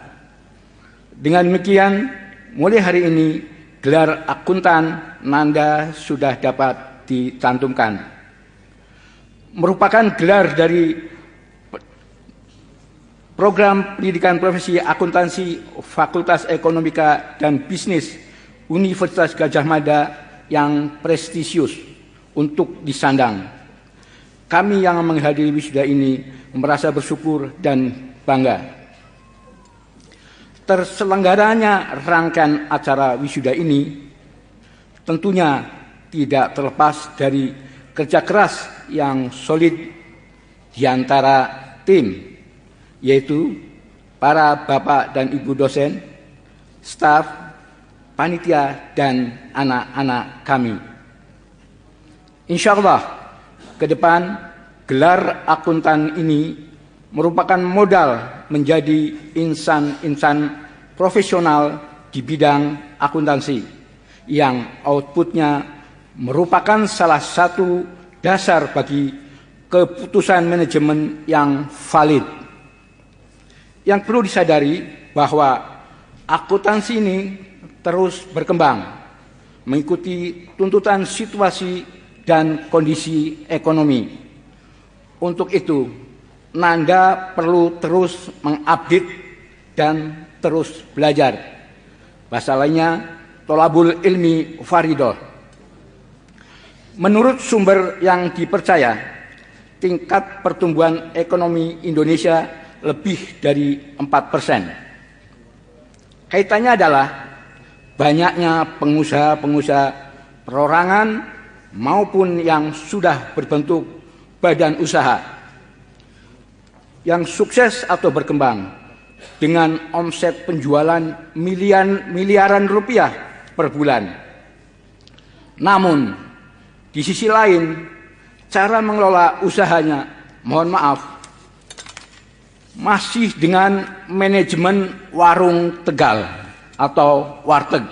Dengan demikian, mulai hari ini gelar akuntan Nanda sudah dapat dicantumkan. Merupakan gelar dari program pendidikan profesi akuntansi Fakultas Ekonomika dan Bisnis Universitas Gadjah Mada yang prestisius untuk disandang. Kami yang menghadiri wisuda ini merasa bersyukur dan bangga. Terselenggaranya rangkaian acara wisuda ini tentunya tidak terlepas dari kerja keras yang solid di antara tim, yaitu para bapak dan ibu dosen, staf, panitia, dan anak-anak kami. Insya Allah, ke depan gelar akuntan ini merupakan modal menjadi insan-insan profesional di bidang akuntansi yang outputnya merupakan salah satu dasar bagi keputusan manajemen yang valid. Yang perlu disadari bahwa akuntansi ini terus berkembang mengikuti tuntutan situasi dan kondisi ekonomi. Untuk itu, Nanda perlu terus mengupdate dan terus belajar. Bahasa lainnya, tolabul ilmi faridoh. Menurut sumber yang dipercaya, tingkat pertumbuhan ekonomi Indonesia lebih dari 4%. Kaitannya adalah banyaknya pengusaha-pengusaha perorangan maupun yang sudah berbentuk badan usaha yang sukses atau berkembang dengan omset penjualan miliaran rupiah per bulan. Namun, di sisi lain, cara mengelola usahanya, mohon maaf, masih dengan manajemen warung Tegal atau warteg,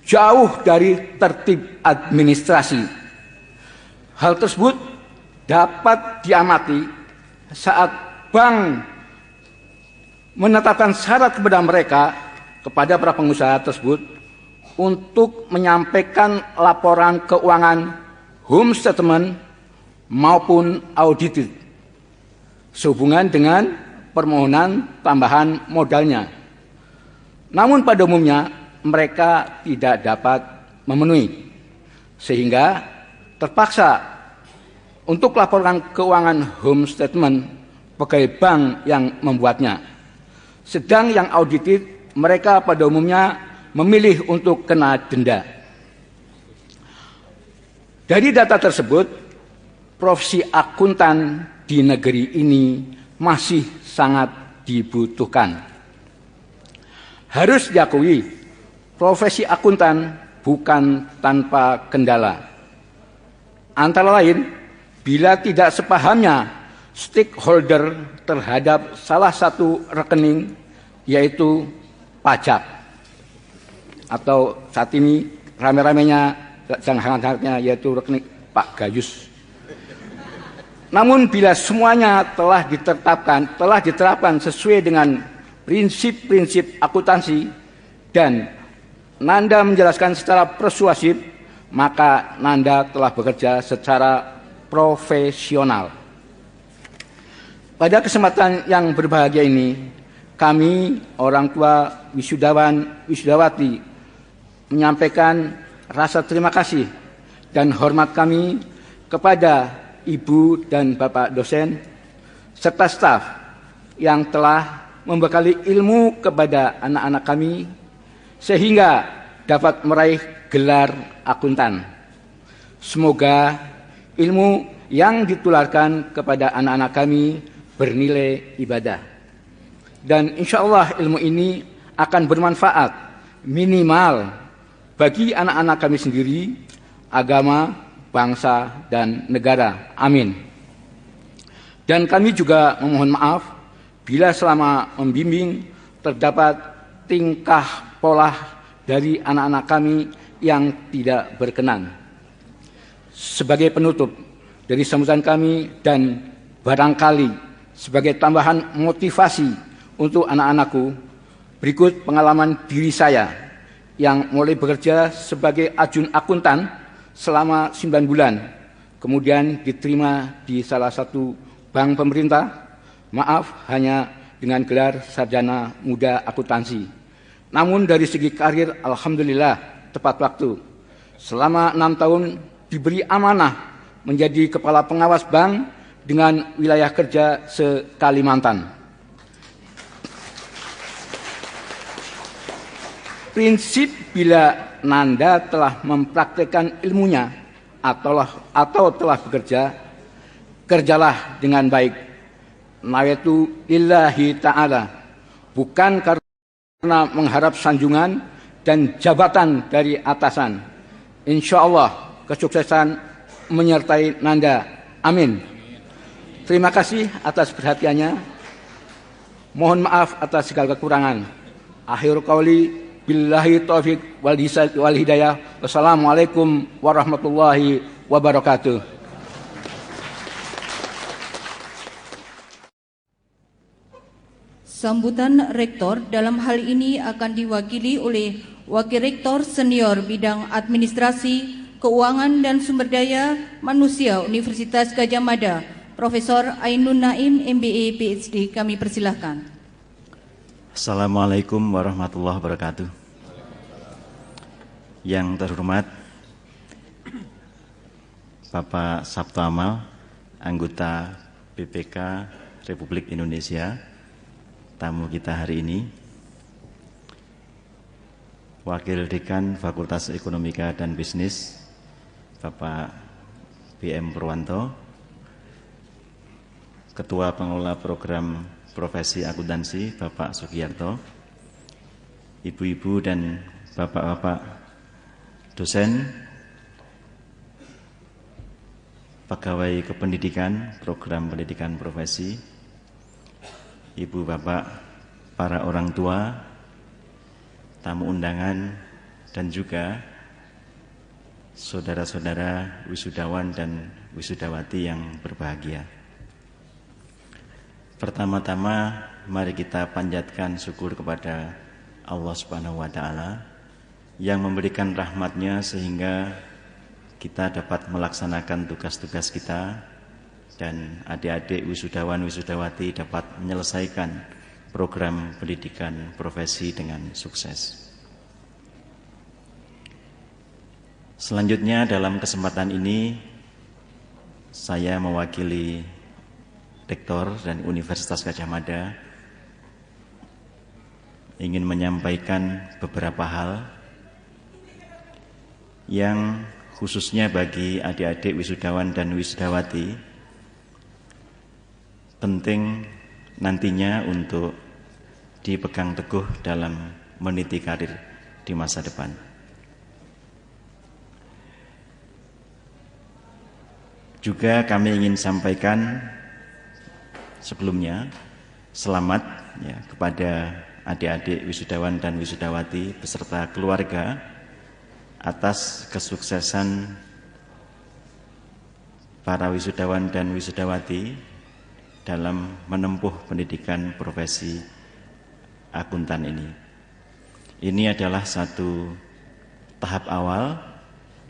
jauh dari tertib administrasi. Hal tersebut dapat diamati saat bank menetapkan syarat kepada mereka, kepada para pengusaha tersebut, untuk menyampaikan laporan keuangan home statement maupun audited sehubungan dengan permohonan tambahan modalnya. Namun pada umumnya mereka tidak dapat memenuhi, sehingga terpaksa untuk laporan keuangan home statement pegawai bank yang membuatnya. Sedang yang audited mereka pada umumnya memilih untuk kena denda. Dari data tersebut, profesi akuntan di negeri ini masih sangat dibutuhkan. Harus diakui, profesi akuntan bukan tanpa kendala. Antara lain, bila tidak sepahamnya stakeholder terhadap salah satu rekening, yaitu pajak, atau saat ini rame-ramenya dan hangat-hangatnya yaitu rekening Pak Gayus. Namun bila semuanya telah diterapkan sesuai dengan prinsip-prinsip akuntansi dan Nanda menjelaskan secara persuasif, maka Nanda telah bekerja secara profesional. Pada kesempatan yang berbahagia ini, kami orang tua wisudawan wisudawati menyampaikan rasa terima kasih dan hormat kami kepada Ibu dan Bapak dosen serta staf yang telah membekali ilmu kepada anak-anak kami sehingga dapat meraih gelar akuntan. Semoga ilmu yang ditularkan kepada anak-anak kami bernilai ibadah. Dan insya Allah ilmu ini akan bermanfaat minimal bagi anak-anak kami sendiri, agama, bangsa, dan negara. Amin. Dan kami juga memohon maaf bila selama membimbing terdapat tingkah pola dari anak-anak kami yang tidak berkenan. Sebagai penutup dari sambutan kami dan barangkali sebagai tambahan motivasi untuk anak-anakku, berikut pengalaman diri saya yang mulai bekerja sebagai ajun akuntan selama 9 bulan, kemudian diterima di salah satu bank pemerintah, maaf hanya dengan gelar sarjana muda akuntansi. Namun dari segi karir, alhamdulillah tepat waktu. Selama 6 tahun diberi amanah menjadi kepala pengawas bank dengan wilayah kerja se-Kalimantan. Prinsip bila Nanda telah mempraktikkan ilmunya atau telah bekerja, kerjalah dengan baik. Nawaitu lillahi ta'ala, bukan karena mengharap sanjungan dan jabatan dari atasan. Insya Allah kesuksesan menyertai Nanda. Amin. Terima kasih atas perhatiannya. Mohon maaf atas segala kekurangan. Akhir qauli billahi taufiq wal hidayah. Wassalamualaikum warahmatullahi wabarakatuh. Sambutan Rektor dalam hal ini akan diwakili oleh Wakil Rektor Senior Bidang Administrasi, Keuangan dan Sumber Daya Manusia Universitas Gadjah Mada, Profesor Ainun Naim, MBA, PhD. Kami persilahkan. Assalamualaikum warahmatullahi wabarakatuh. Yang terhormat Bapak Sabto Amal, anggota BPK Republik Indonesia, tamu kita hari ini, Wakil Dekan Fakultas Ekonomika dan Bisnis, Bapak BM Purwanto, Ketua Pengelola Program Profesi Akuntansi, Bapak Sugiyarto, Ibu-ibu dan Bapak-bapak dosen, pegawai kependidikan, program pendidikan profesi, Ibu Bapak, para orang tua, tamu undangan, dan juga saudara-saudara wisudawan dan wisudawati yang berbahagia. Pertama-tama mari kita panjatkan syukur kepada Allah Subhanahu wa Ta'ala yang memberikan rahmat-Nya sehingga kita dapat melaksanakan tugas-tugas kita dan adik-adik wisudawan wisudawati dapat menyelesaikan program pendidikan profesi dengan sukses. Selanjutnya dalam kesempatan ini saya mewakili Rektor dan Universitas Gadjah Mada ingin menyampaikan beberapa hal yang khususnya bagi adik-adik wisudawan dan wisudawati, penting nantinya untuk dipegang teguh dalam meniti karir di masa depan. Juga kami ingin sampaikan sebelumnya selamat ya kepada adik-adik wisudawan dan wisudawati beserta keluarga atas kesuksesan para wisudawan dan wisudawati dalam menempuh pendidikan profesi akuntan ini. Ini adalah satu tahap awal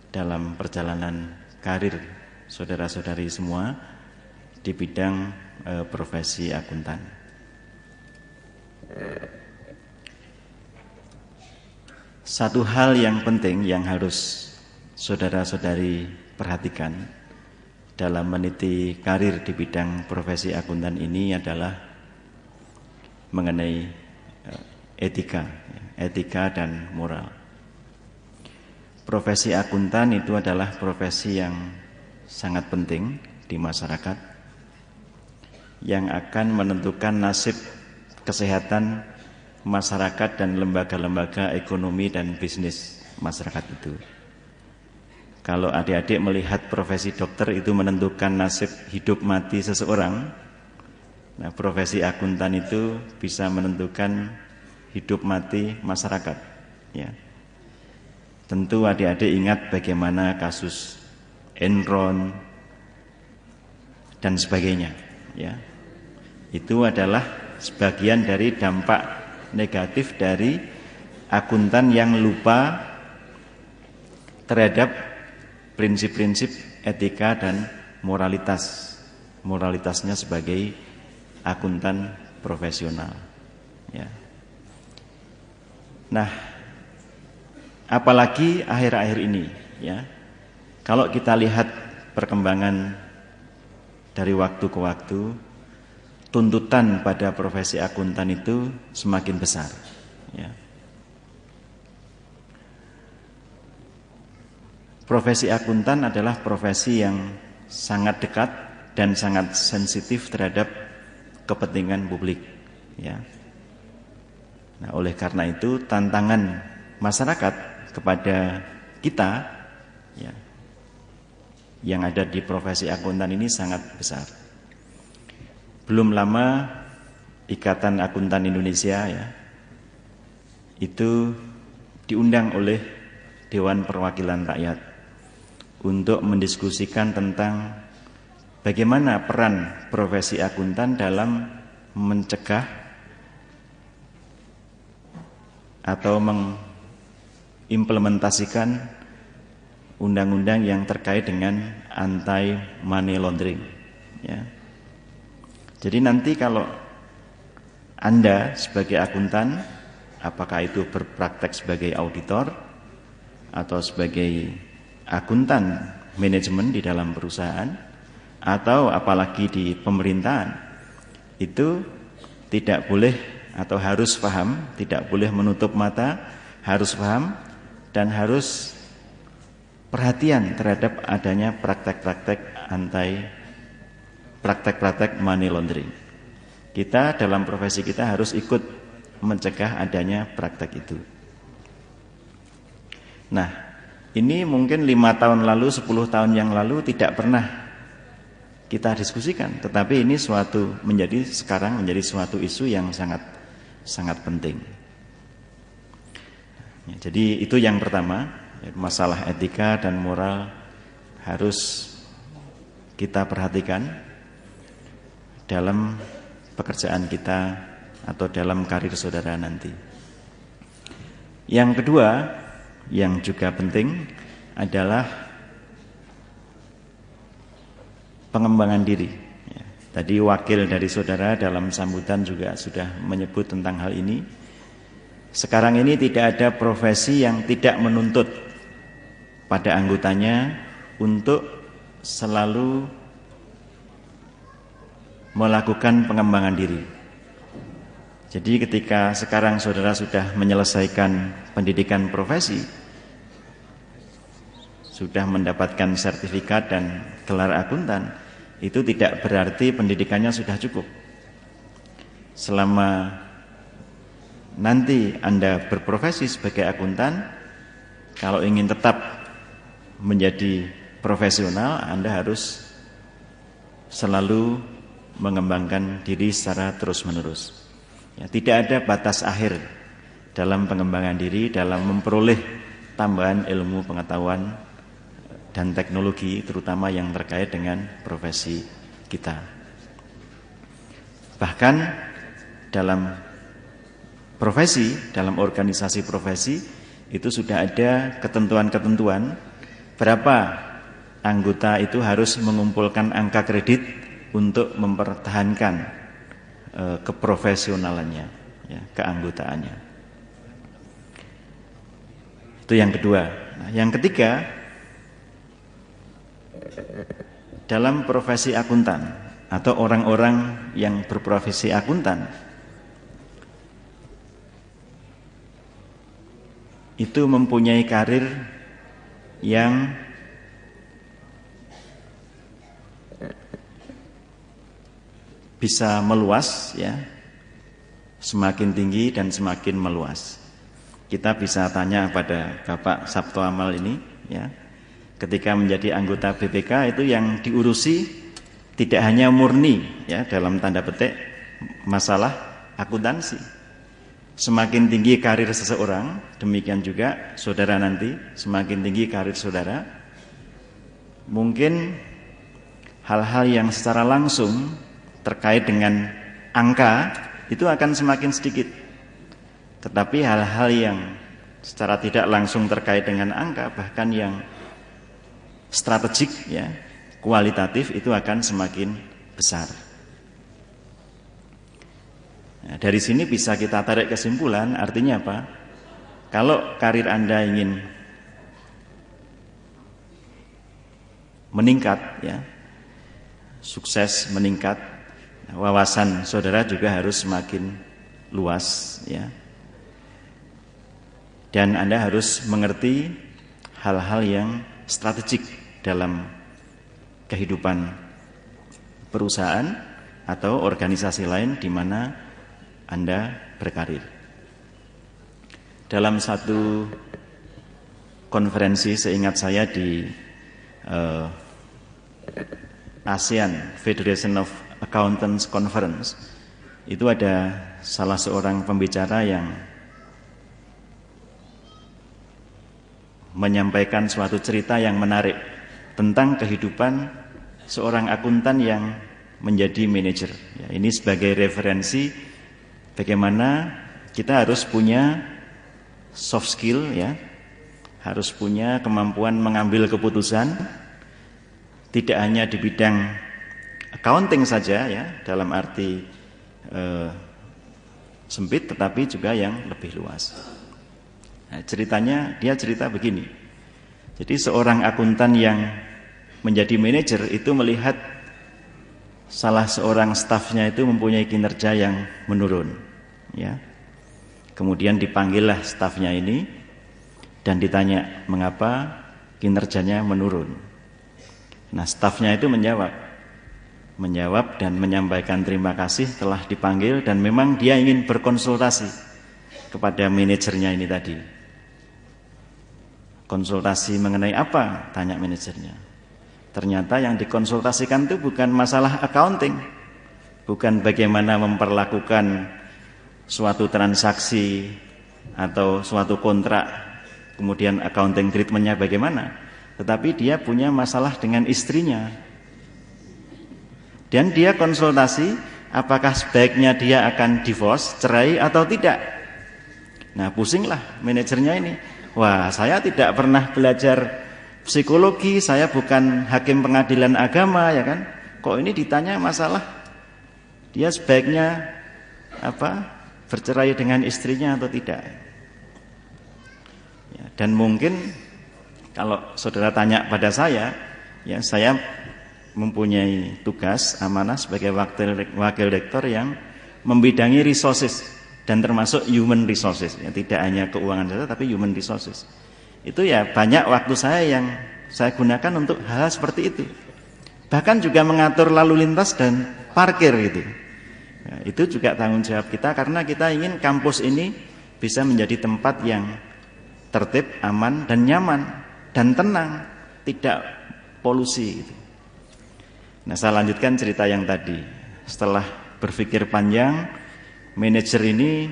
dalam perjalanan karir saudara-saudari semua di bidang profesi akuntan. Satu hal yang penting yang harus saudara-saudari perhatikan dalam meniti karir di bidang profesi akuntan ini adalah mengenai etika dan moral. Profesi akuntan itu adalah profesi yang sangat penting di masyarakat, yang akan menentukan nasib kesehatan masyarakat dan lembaga-lembaga ekonomi dan bisnis masyarakat itu. Kalau adik-adik melihat profesi dokter itu menentukan nasib hidup mati seseorang, nah profesi akuntan itu bisa menentukan hidup mati masyarakat. Ya. Tentu adik-adik ingat bagaimana kasus Enron dan sebagainya. Ya. Itu adalah sebagian dari dampak negatif dari akuntan yang lupa terhadap prinsip-prinsip etika dan moralitasnya sebagai akuntan profesional. Ya. Nah, apalagi akhir-akhir ini, ya, kalau kita lihat perkembangan dari waktu ke waktu, tuntutan pada profesi akuntan itu semakin besar. Ya. Profesi akuntan adalah profesi yang sangat dekat dan sangat sensitif terhadap kepentingan publik. Ya. Nah, oleh karena itu tantangan masyarakat kepada kita, ya, yang ada di profesi akuntan ini sangat besar. Belum lama Ikatan Akuntan Indonesia, ya, itu diundang oleh Dewan Perwakilan Rakyat untuk mendiskusikan tentang bagaimana peran profesi akuntan dalam mencegah atau mengimplementasikan undang-undang yang terkait dengan anti money laundering. Ya. Jadi nanti kalau Anda sebagai akuntan, apakah itu berpraktek sebagai auditor atau sebagai akuntan manajemen di dalam perusahaan, atau apalagi di pemerintahan, itu tidak boleh atau harus paham, tidak boleh menutup mata, harus paham dan harus perhatian terhadap adanya praktek-praktek money laundering. Kita dalam profesi kita harus ikut mencegah adanya praktek itu. Nah, ini mungkin 5 tahun lalu, 10 tahun yang lalu tidak pernah kita diskusikan, tetapi ini sekarang menjadi suatu isu yang sangat penting. Ya, jadi itu yang pertama, masalah etika dan moral harus kita perhatikan dalam pekerjaan kita atau dalam karir saudara nanti. Yang kedua, yang juga penting adalah pengembangan diri. Ya, tadi wakil dari saudara dalam sambutan juga sudah menyebut tentang hal ini. Sekarang ini tidak ada profesi yang tidak menuntut pada anggotanya untuk selalu melakukan pengembangan diri. Jadi ketika sekarang saudara sudah menyelesaikan pendidikan profesi, sudah mendapatkan sertifikat dan gelar akuntan, itu tidak berarti pendidikannya sudah cukup. Selama nanti Anda berprofesi sebagai akuntan, kalau ingin tetap menjadi profesional, Anda harus selalu mengembangkan diri secara terus-menerus. Ya, tidak ada batas akhir dalam pengembangan diri, dalam memperoleh tambahan ilmu pengetahuan dan teknologi, terutama yang terkait dengan profesi kita. Bahkan dalam profesi, dalam organisasi profesi, itu sudah ada ketentuan-ketentuan berapa anggota itu harus mengumpulkan angka kredit untuk mempertahankan keprofesionalannya, ya, keanggotaannya. Itu yang kedua. Nah, yang ketiga, dalam profesi akuntan atau orang-orang yang berprofesi akuntan, itu mempunyai karir yang bisa meluas, ya, semakin tinggi dan semakin meluas. Kita bisa tanya pada Bapak Sabto Amal ini, ya, ketika menjadi anggota BPK itu yang diurusi tidak hanya murni, ya, dalam tanda petik masalah akuntansi. Semakin tinggi karir seseorang, demikian juga saudara nanti, semakin tinggi karir saudara, mungkin hal-hal yang secara langsung terkait dengan angka itu akan semakin sedikit. Tetapi hal-hal yang secara tidak langsung terkait dengan angka, bahkan yang strategik, ya, kualitatif, itu akan semakin besar. Nah, dari sini bisa kita tarik kesimpulan, artinya apa? Kalau karir Anda ingin meningkat, ya, sukses meningkat, wawasan saudara juga harus semakin luas, ya. Dan Anda harus mengerti hal-hal yang strategik dalam kehidupan perusahaan atau organisasi lain di mana Anda berkarir. Dalam satu konferensi, seingat saya, di ASEAN Federation of Accountants Conference, itu ada salah seorang pembicara yang menyampaikan suatu cerita yang menarik tentang kehidupan seorang akuntan yang menjadi manajer. Ya, ini sebagai referensi bagaimana kita harus punya soft skill, ya, harus punya kemampuan mengambil keputusan, tidak hanya di bidang accounting saja, ya, dalam arti sempit, tetapi juga yang lebih luas. Nah, ceritanya, dia cerita begini. Jadi seorang akuntan yang menjadi manajer itu melihat salah seorang stafnya itu mempunyai kinerja yang menurun, ya. Kemudian dipanggillah stafnya ini dan ditanya mengapa kinerjanya menurun. Nah, stafnya itu menjawab dan menyampaikan terima kasih telah dipanggil, dan memang dia ingin berkonsultasi kepada manajernya ini tadi. Konsultasi mengenai apa? Tanya manajernya. Ternyata yang dikonsultasikan itu bukan masalah accounting, bukan bagaimana memperlakukan suatu transaksi atau suatu kontrak, kemudian accounting treatmentnya bagaimana, tetapi dia punya masalah dengan istrinya. Dan dia konsultasi apakah sebaiknya dia akan divorce, cerai atau tidak. Nah, pusinglah manajernya ini. Wah, saya tidak pernah belajar psikologi, saya bukan hakim pengadilan agama, ya kan? Kok ini ditanya masalah dia sebaiknya bercerai dengan istrinya atau tidak? Ya, dan mungkin kalau saudara tanya pada saya, ya, saya mempunyai tugas amanah sebagai wakil rektor yang membidangi resources dan termasuk human resources, ya, tidak hanya keuangan saja tapi human resources. Itu ya banyak waktu saya yang saya gunakan untuk hal seperti itu. Bahkan juga mengatur lalu lintas dan parkir gitu. Nah, itu juga tanggung jawab kita karena kita ingin kampus ini bisa menjadi tempat yang tertib, aman dan nyaman dan tenang, tidak polusi gitu. Nah, saya lanjutkan cerita yang tadi. Setelah berpikir panjang, manajer ini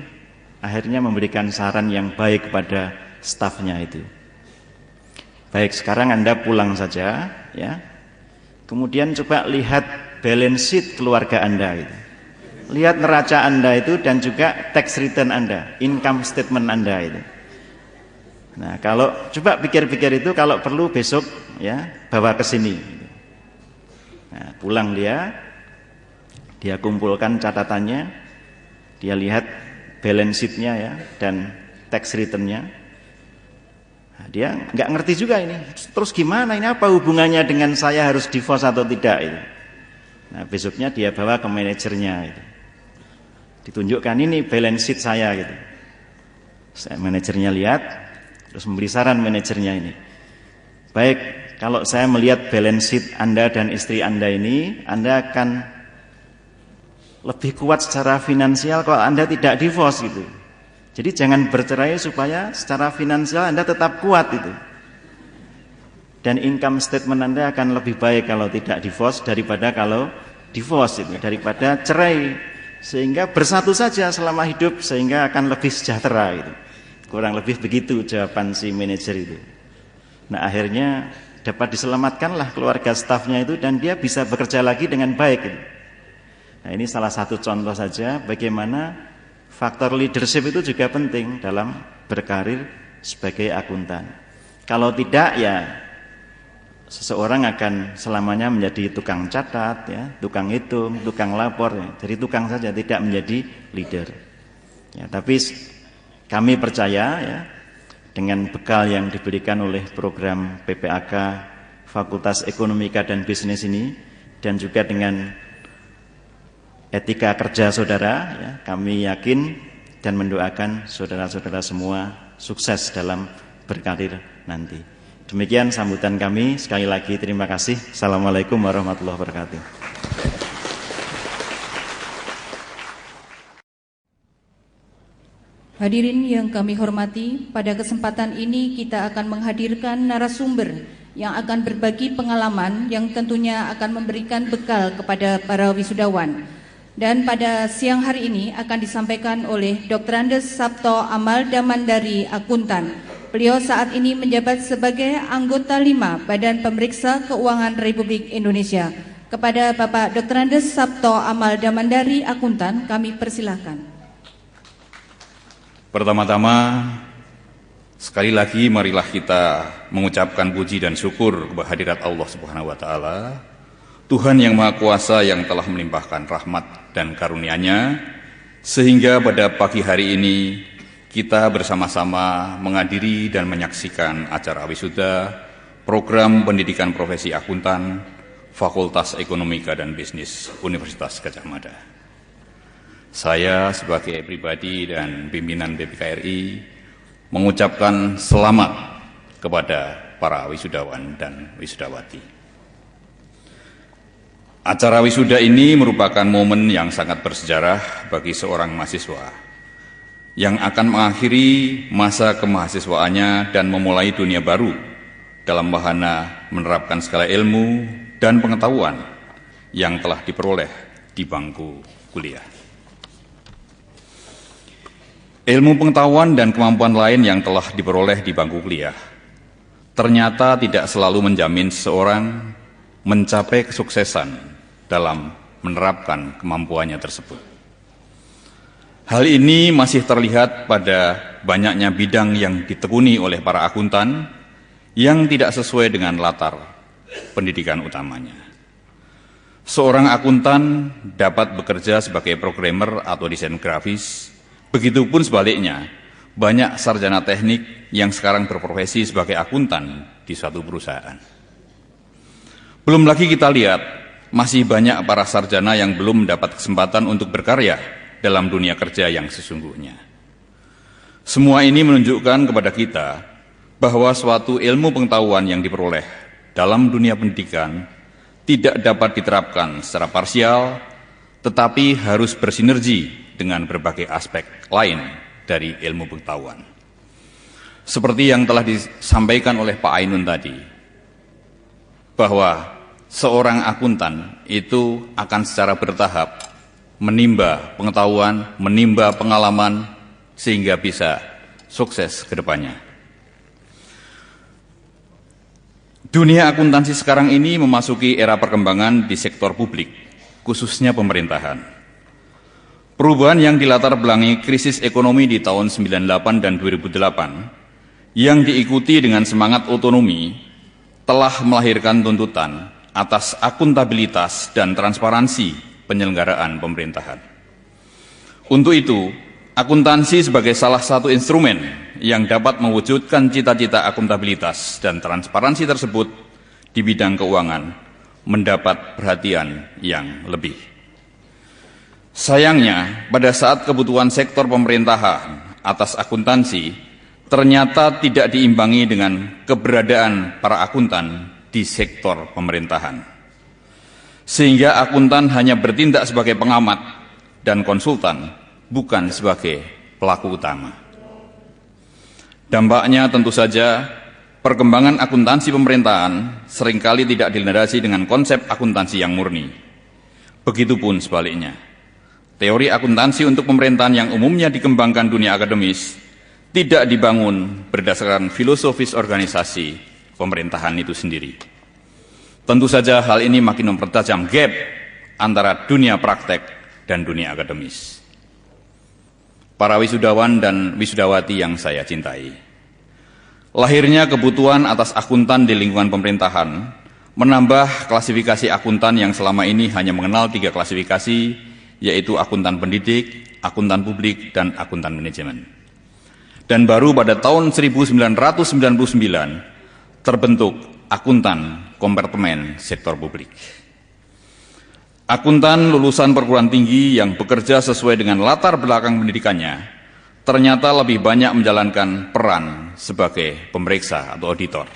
akhirnya memberikan saran yang baik kepada stafnya itu. Baik, sekarang Anda pulang saja ya. Kemudian coba lihat balance sheet keluarga Anda itu. Lihat neraca Anda itu dan juga tax return Anda, income statement Anda itu. Nah, kalau coba pikir-pikir itu, kalau perlu besok ya bawa ke sini. Nah, pulang dia kumpulkan catatannya, dia lihat balance sheet-nya ya dan tax return-nya. Nah, dia nggak ngerti juga ini. Terus gimana ini, apa hubungannya dengan saya harus divorce atau tidak itu. Nah, besoknya dia bawa ke manajernya itu. Ditunjukkan ini balance sheet saya gitu. Manajernya lihat, terus memberi saran manajernya ini. Baik, kalau saya melihat balance sheet Anda dan istri Anda ini, Anda akan lebih kuat secara finansial kalau Anda tidak divorce gitu. Jadi jangan bercerai supaya secara finansial Anda tetap kuat itu. Dan income statement Anda akan lebih baik kalau tidak divorce daripada kalau divorce itu, daripada cerai. Sehingga bersatu saja selama hidup sehingga akan lebih sejahtera gitu. Kurang lebih begitu jawaban si manajer itu. Nah, akhirnya dapat diselamatkanlah keluarga stafnya itu dan dia bisa bekerja lagi dengan baik gitu. Nah, ini salah satu contoh saja bagaimana faktor leadership itu juga penting dalam berkarir sebagai akuntan. Kalau tidak ya seseorang akan selamanya menjadi tukang catat ya, tukang hitung, tukang lapor ya. Jadi tukang saja, tidak menjadi leader. Ya, tapi kami percaya ya dengan bekal yang diberikan oleh program PPAK Fakultas Ekonomika dan Bisnis ini dan juga dengan etika kerja saudara ya, kami yakin dan mendoakan saudara-saudara semua sukses dalam berkarir nanti. Demikian sambutan kami, sekali lagi terima kasih. Assalamualaikum warahmatullahi wabarakatuh. Hadirin yang kami hormati, pada kesempatan ini kita akan menghadirkan narasumber yang akan berbagi pengalaman yang tentunya akan memberikan bekal kepada para wisudawan. Dan pada siang hari ini akan disampaikan oleh Dr. Andes Sabto Amal Damandari Akuntan. Beliau saat ini menjabat sebagai anggota 5 Badan Pemeriksa Keuangan Republik Indonesia. Kepada Bapak Dr. Andes Sabto Amal Damandari Akuntan, kami persilahkan. Pertama-tama, sekali lagi marilah kita mengucapkan puji dan syukur kepada hadirat Allah Subhanahu wa Ta'ala, Tuhan yang Maha Kuasa yang telah melimpahkan rahmat dan karunia-Nya, sehingga pada pagi hari ini kita bersama-sama menghadiri dan menyaksikan acara wisuda program pendidikan profesi akuntan Fakultas Ekonomika dan Bisnis Universitas Gadjah Mada. Saya sebagai pribadi dan pimpinan BPKRI mengucapkan selamat kepada para wisudawan dan wisudawati. Acara wisuda ini merupakan momen yang sangat bersejarah bagi seorang mahasiswa yang akan mengakhiri masa kemahasiswaannya dan memulai dunia baru dalam wahana menerapkan segala ilmu dan pengetahuan yang telah diperoleh di bangku kuliah. Ilmu pengetahuan dan kemampuan lain yang telah diperoleh di bangku kuliah ternyata tidak selalu menjamin seseorang mencapai kesuksesan dalam menerapkan kemampuannya tersebut. Hal ini masih terlihat pada banyaknya bidang yang ditekuni oleh para akuntan yang tidak sesuai dengan latar pendidikan utamanya. Seorang akuntan dapat bekerja sebagai programmer atau desain grafis, begitupun sebaliknya, banyak sarjana teknik yang sekarang berprofesi sebagai akuntan di suatu perusahaan. Belum lagi kita lihat, masih banyak para sarjana yang belum mendapat kesempatan untuk berkarya dalam dunia kerja yang sesungguhnya. Semua ini menunjukkan kepada kita bahwa suatu ilmu pengetahuan yang diperoleh dalam dunia pendidikan tidak dapat diterapkan secara parsial, tetapi harus bersinergi dengan berbagai aspek lain dari ilmu pengetahuan. Seperti yang telah disampaikan oleh Pak Ainun tadi, bahwa seorang akuntan itu akan secara bertahap menimba pengetahuan, menimba pengalaman, sehingga bisa sukses ke depannya. Dunia akuntansi sekarang ini memasuki era perkembangan di sektor publik, khususnya pemerintahan. Perubahan yang dilatar belakangi krisis ekonomi di tahun 98 dan 2008 yang diikuti dengan semangat otonomi telah melahirkan tuntutan atas akuntabilitas dan transparansi penyelenggaraan pemerintahan. Untuk itu, akuntansi sebagai salah satu instrumen yang dapat mewujudkan cita-cita akuntabilitas dan transparansi tersebut di bidang keuangan mendapat perhatian yang lebih. Sayangnya, pada saat kebutuhan sektor pemerintahan atas akuntansi ternyata tidak diimbangi dengan keberadaan para akuntan di sektor pemerintahan. Sehingga akuntan hanya bertindak sebagai pengamat dan konsultan, bukan sebagai pelaku utama. Dampaknya tentu saja perkembangan akuntansi pemerintahan seringkali tidak dilandasi dengan konsep akuntansi yang murni. Begitupun sebaliknya. Teori akuntansi untuk pemerintahan yang umumnya dikembangkan dunia akademis tidak dibangun berdasarkan filosofis organisasi pemerintahan itu sendiri. Tentu saja hal ini makin mempertajam gap antara dunia praktek dan dunia akademis. Para wisudawan dan wisudawati yang saya cintai, lahirnya kebutuhan atas akuntan di lingkungan pemerintahan menambah klasifikasi akuntan yang selama ini hanya mengenal 3 klasifikasi, yaitu akuntan pendidik, akuntan publik, dan akuntan manajemen. Dan baru pada tahun 1999 terbentuk akuntan kompartemen sektor publik. Akuntan lulusan perguruan tinggi yang bekerja sesuai dengan latar belakang pendidikannya ternyata lebih banyak menjalankan peran sebagai pemeriksa atau auditor.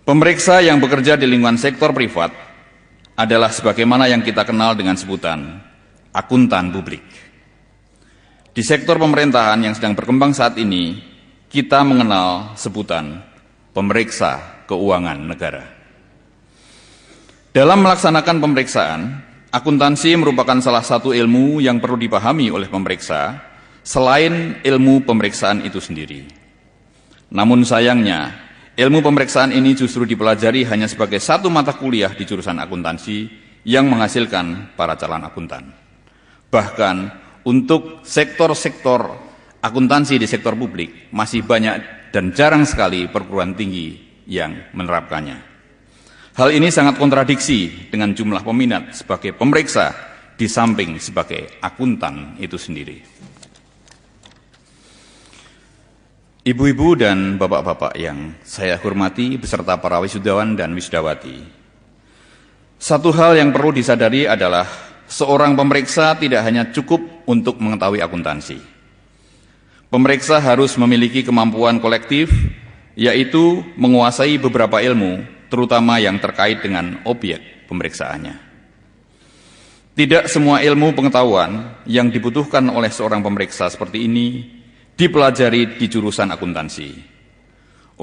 Pemeriksa yang bekerja di lingkungan sektor privat adalah sebagaimana yang kita kenal dengan sebutan akuntan publik. Di sektor pemerintahan yang sedang berkembang saat ini, kita mengenal sebutan pemeriksa keuangan negara. Dalam melaksanakan pemeriksaan, akuntansi merupakan salah satu ilmu yang perlu dipahami oleh pemeriksa selain ilmu pemeriksaan itu sendiri. Namun sayangnya, ilmu pemeriksaan ini justru dipelajari hanya sebagai satu mata kuliah di jurusan akuntansi yang menghasilkan para calon akuntan. Bahkan untuk sektor-sektor akuntansi di sektor publik masih banyak dan jarang sekali perguruan tinggi yang menerapkannya. Hal ini sangat kontradiksi dengan jumlah peminat sebagai pemeriksa di samping sebagai akuntan itu sendiri. Ibu-ibu dan bapak-bapak yang saya hormati beserta para wisudawan dan wisudawati, satu hal yang perlu disadari adalah seorang pemeriksa tidak hanya cukup untuk mengetahui akuntansi. Pemeriksa harus memiliki kemampuan kolektif, yaitu menguasai beberapa ilmu, terutama yang terkait dengan objek pemeriksaannya. Tidak semua ilmu pengetahuan yang dibutuhkan oleh seorang pemeriksa seperti ini dipelajari di jurusan akuntansi.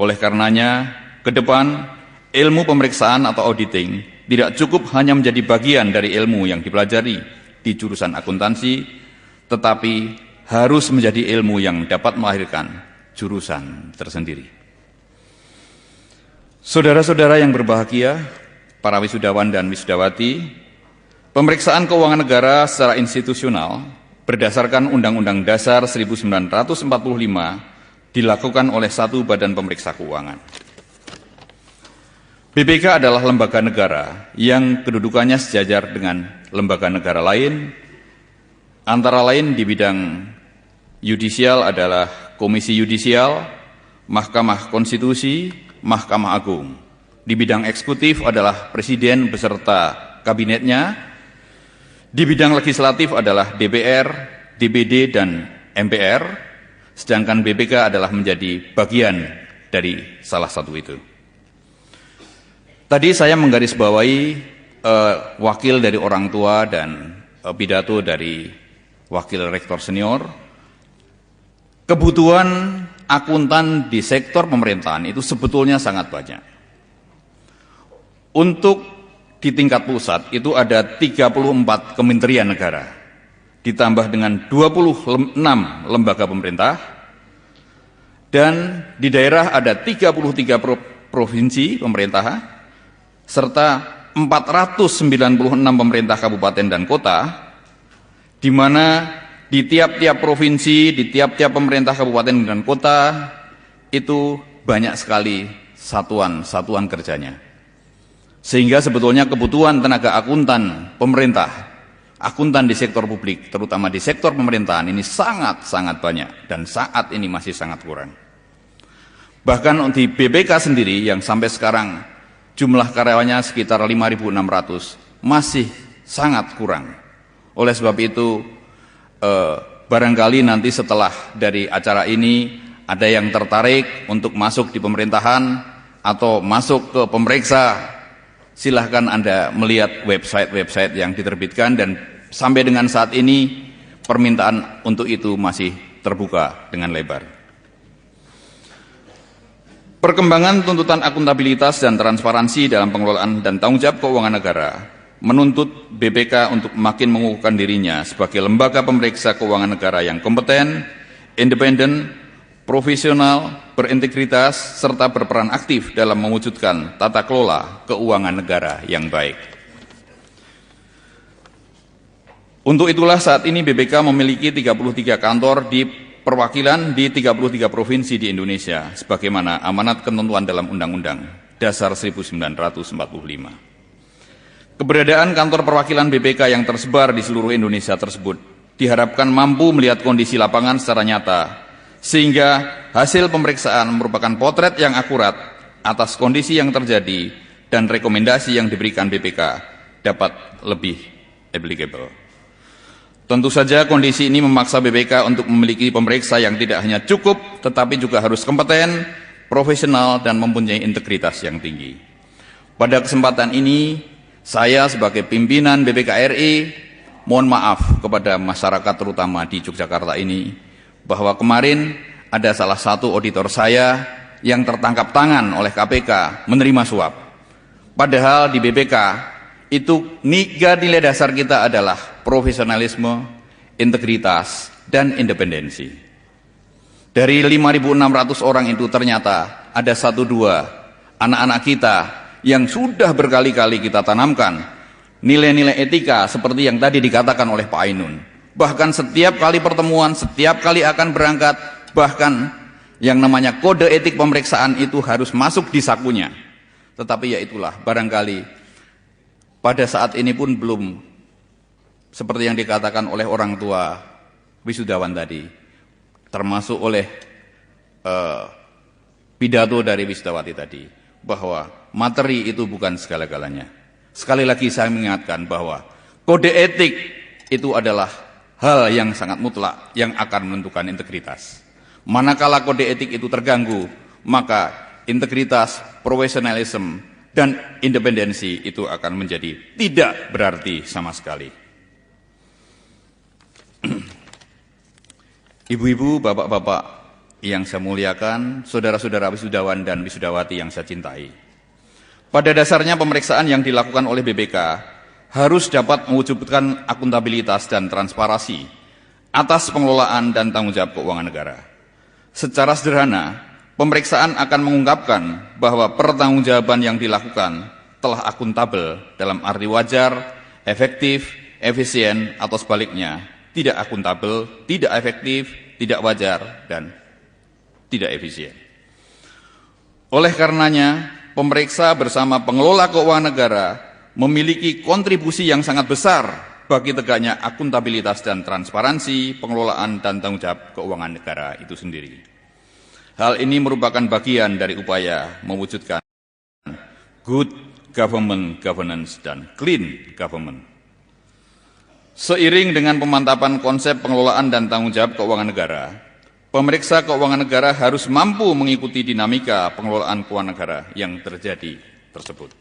Oleh karenanya, ke depan ilmu pemeriksaan atau auditing tidak cukup hanya menjadi bagian dari ilmu yang dipelajari di jurusan akuntansi, tetapi harus menjadi ilmu yang dapat melahirkan jurusan tersendiri. Saudara-saudara yang berbahagia, para wisudawan dan wisudawati, pemeriksaan keuangan negara secara institusional berdasarkan Undang-Undang Dasar 1945 dilakukan oleh satu badan pemeriksa keuangan. BPK adalah lembaga negara yang kedudukannya sejajar dengan lembaga negara lain, antara lain di bidang yudisial adalah Komisi Yudisial, Mahkamah Konstitusi, Mahkamah Agung. Di bidang eksekutif adalah Presiden beserta kabinetnya. Di bidang legislatif adalah DPR, DPD, dan MPR, sedangkan BPK adalah menjadi bagian dari salah satu itu. Tadi saya menggarisbawahi wakil dari orang tua dan pidato dari wakil rektor senior. Kebutuhan akuntan di sektor pemerintahan itu sebetulnya sangat banyak. Untuk di tingkat pusat itu ada 34 kementerian negara, ditambah dengan 26 lembaga pemerintah, dan di daerah ada 33 provinsi pemerintah, serta 496 pemerintah kabupaten dan kota, di mana di tiap-tiap provinsi, di tiap-tiap pemerintah kabupaten dan kota, itu banyak sekali satuan-satuan kerjanya. Sehingga sebetulnya kebutuhan tenaga akuntan pemerintah, akuntan di sektor publik, terutama di sektor pemerintahan ini sangat-sangat banyak dan saat ini masih sangat kurang. Bahkan di BPK sendiri yang sampai sekarang jumlah karyawannya sekitar 5.600 masih sangat kurang. Oleh sebab itu barangkali nanti setelah dari acara ini ada yang tertarik untuk masuk di pemerintahan atau masuk ke pemeriksa, silahkan Anda melihat website-website yang diterbitkan, dan sampai dengan saat ini permintaan untuk itu masih terbuka dengan lebar. Perkembangan tuntutan akuntabilitas dan transparansi dalam pengelolaan dan tanggung jawab keuangan negara menuntut BPK untuk makin mengukuhkan dirinya sebagai lembaga pemeriksa keuangan negara yang kompeten, independen, profesional, berintegritas, serta berperan aktif dalam mewujudkan tata kelola keuangan negara yang baik. Untuk itulah saat ini BPK memiliki 33 kantor di perwakilan di 33 provinsi di Indonesia, sebagaimana amanat ketentuan dalam Undang-Undang Dasar 1945. Keberadaan kantor perwakilan BPK yang tersebar di seluruh Indonesia tersebut diharapkan mampu melihat kondisi lapangan secara nyata, sehingga hasil pemeriksaan merupakan potret yang akurat atas kondisi yang terjadi dan rekomendasi yang diberikan BPK dapat lebih applicable. Tentu saja kondisi ini memaksa BPK untuk memiliki pemeriksa yang tidak hanya cukup, tetapi juga harus kompeten, profesional, dan mempunyai integritas yang tinggi. Pada kesempatan ini, saya sebagai pimpinan BPK RI mohon maaf kepada masyarakat terutama di Yogyakarta ini, bahwa kemarin ada salah satu auditor saya yang tertangkap tangan oleh KPK menerima suap. Padahal di BPK itu nilai dasar kita adalah profesionalisme, integritas, dan independensi. Dari 5.600 orang itu ternyata ada 1-2 anak-anak kita yang sudah berkali-kali kita tanamkan nilai-nilai etika seperti yang tadi dikatakan oleh Pak Ainun. Bahkan setiap kali pertemuan, setiap kali akan berangkat, bahkan yang namanya kode etik pemeriksaan itu harus masuk di sakunya. Tetapi ya itulah, barangkali pada saat ini pun belum seperti yang dikatakan oleh orang tua wisudawan tadi, termasuk oleh pidato dari wisudawati tadi, bahwa materi itu bukan segala-galanya. Sekali lagi saya mengingatkan bahwa kode etik itu adalah hal yang sangat mutlak yang akan menentukan integritas. Manakala kode etik itu terganggu, maka integritas, profesionalisme, dan independensi itu akan menjadi tidak berarti sama sekali. Ibu-ibu, bapak-bapak yang saya muliakan, saudara-saudara wisudawan dan wisudawati yang saya cintai. Pada dasarnya pemeriksaan yang dilakukan oleh BPK harus dapat mewujudkan akuntabilitas dan transparansi atas pengelolaan dan tanggung jawab keuangan negara. Secara sederhana, pemeriksaan akan mengungkapkan bahwa pertanggungjawaban yang dilakukan telah akuntabel dalam arti wajar, efektif, efisien, atau sebaliknya, tidak akuntabel, tidak efektif, tidak wajar, dan tidak efisien. Oleh karenanya, pemeriksa bersama pengelola keuangan negara memiliki kontribusi yang sangat besar bagi tegaknya akuntabilitas dan transparansi pengelolaan dan tanggung jawab keuangan negara itu sendiri. Hal ini merupakan bagian dari upaya mewujudkan good government governance dan clean government. Seiring dengan pemantapan konsep pengelolaan dan tanggung jawab keuangan negara, pemeriksa keuangan negara harus mampu mengikuti dinamika pengelolaan keuangan negara yang terjadi tersebut.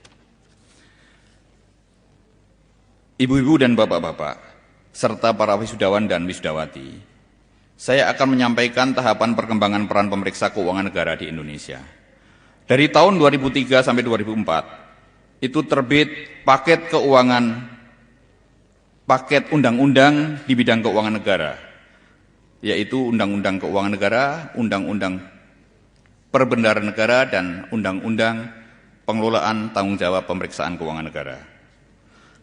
Ibu-ibu dan bapak-bapak, serta para wisudawan dan wisudawati, saya akan menyampaikan tahapan perkembangan peran pemeriksa keuangan negara di Indonesia. Dari tahun 2003 sampai 2004, itu terbit paket undang-undang di bidang keuangan negara, yaitu Undang-Undang Keuangan Negara, Undang-Undang Perbendaharaan Negara, dan Undang-Undang Pengelolaan Tanggung Jawab Pemeriksaan Keuangan Negara.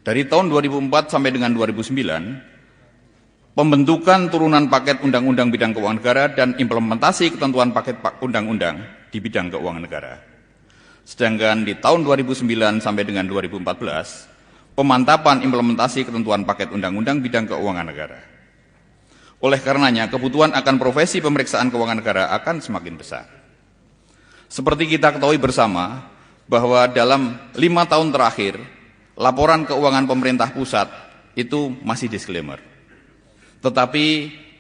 Dari tahun 2004 sampai dengan 2009, pembentukan turunan paket undang-undang bidang keuangan negara dan implementasi ketentuan paket undang-undang di bidang keuangan negara. Sedangkan di tahun 2009 sampai dengan 2014, pemantapan implementasi ketentuan paket undang-undang bidang keuangan negara. Oleh karenanya, kebutuhan akan profesi pemeriksaan keuangan negara akan semakin besar. Seperti kita ketahui bersama, bahwa dalam 5 tahun terakhir, laporan keuangan pemerintah pusat itu masih disclaimer. Tetapi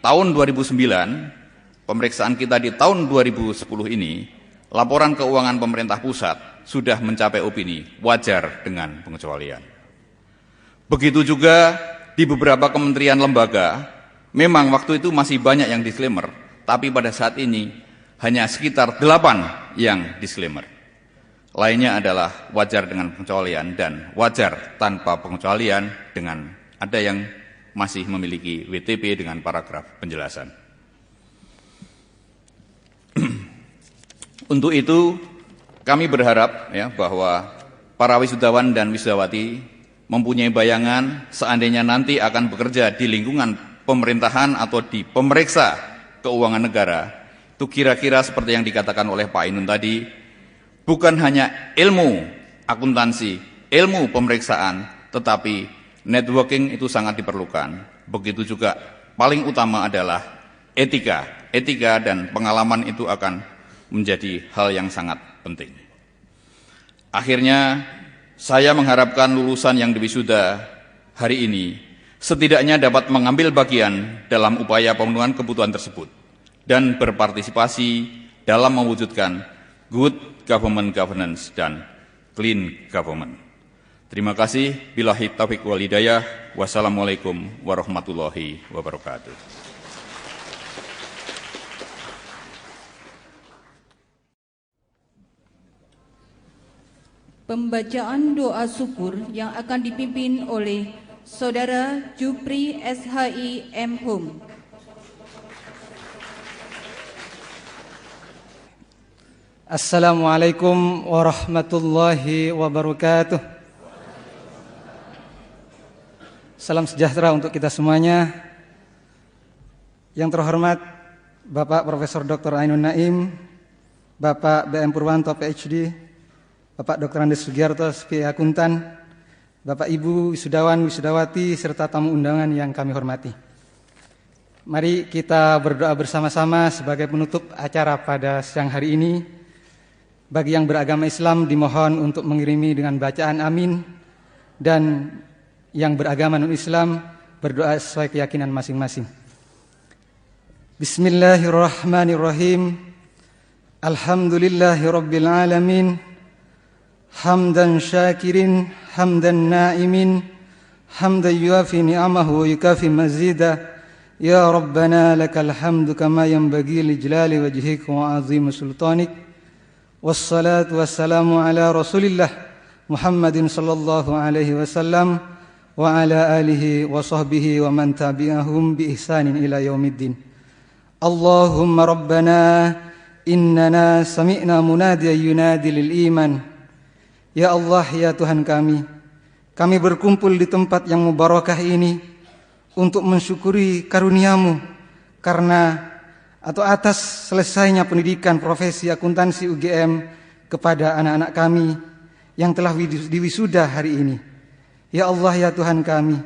tahun 2009, pemeriksaan kita di tahun 2010 ini, laporan keuangan pemerintah pusat sudah mencapai opini wajar dengan pengecualian. Begitu juga di beberapa kementerian lembaga, memang waktu itu masih banyak yang disclaimer, tapi pada saat ini hanya sekitar 8 yang disclaimer. Lainnya adalah wajar dengan pengecualian dan wajar tanpa pengecualian, dengan ada yang masih memiliki WTP dengan paragraf penjelasan. Untuk itu kami berharap bahwa para wisudawan dan wisudawati mempunyai bayangan seandainya nanti akan bekerja di lingkungan pemerintahan atau di pemeriksa keuangan negara, itu kira-kira seperti yang dikatakan oleh Pak Ainun tadi, bukan hanya ilmu akuntansi, ilmu pemeriksaan, tetapi networking itu sangat diperlukan. Begitu juga paling utama adalah etika. Etika dan pengalaman itu akan menjadi hal yang sangat penting. Akhirnya, saya mengharapkan lulusan yang diwisuda hari ini setidaknya dapat mengambil bagian dalam upaya pemenuhan kebutuhan tersebut dan berpartisipasi dalam mewujudkan good government governance dan clean government. Terima kasih. Billahi taufiq wal hidayah. Wassalamualaikum warahmatullahi wabarakatuh. Pembacaan doa syukur yang akan dipimpin oleh Saudara Jupri SHI M. Hum. Assalamualaikum warahmatullahi wabarakatuh. Salam sejahtera untuk kita semuanya. Yang terhormat Bapak Profesor Dr. Ainun Naim, Bapak BM Purwanto PhD, Bapak Dr. Andes Sugiarto SPI Akuntan, Bapak Ibu wisudawan, wisudawati, serta tamu undangan yang kami hormati. Mari kita berdoa bersama-sama sebagai penutup acara pada siang hari ini. Bagi yang beragama Islam dimohon untuk mengirimi dengan bacaan amin, dan yang beragama non-Islam berdoa sesuai keyakinan masing-masing. Bismillahirrahmanirrahim. Alhamdulillahirabbil alamin. Hamdan syakirin, hamdan na'imin, hamdan yuafi ni'amahu wa yukafi mazida. Ya Rabbana lakal hamdu kama yanbaghi li jalali wajhika wa azim sultanik. Wassalatu wassalamu ala Rasulillah Muhammadin sallallahu alaihi wasallam wa ala alihi wa sahbihi wa man tabi'ahum bi ihsanin ila yaumiddin. Allahumma rabbana innana sami'na munadiyan yunadi lil iman. Ya Allah, ya Tuhan kami berkumpul di tempat yang mubarakah ini untuk mensyukuri karunia-Mu karena atau atas selesainya pendidikan profesi akuntansi UGM kepada anak-anak kami yang telah diwisuda hari ini. Ya Allah, ya Tuhan kami,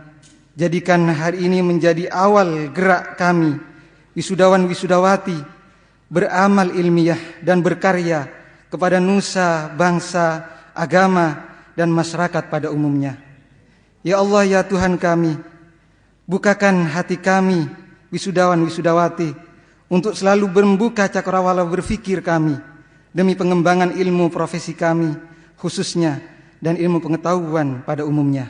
jadikan hari ini menjadi awal gerak kami wisudawan wisudawati beramal ilmiah dan berkarya kepada nusa, bangsa, agama, dan masyarakat pada umumnya. Ya Allah, ya Tuhan kami, bukakan hati kami, wisudawan wisudawati, untuk selalu membuka cakrawala berfikir kami, demi pengembangan ilmu profesi kami, khususnya, dan ilmu pengetahuan pada umumnya.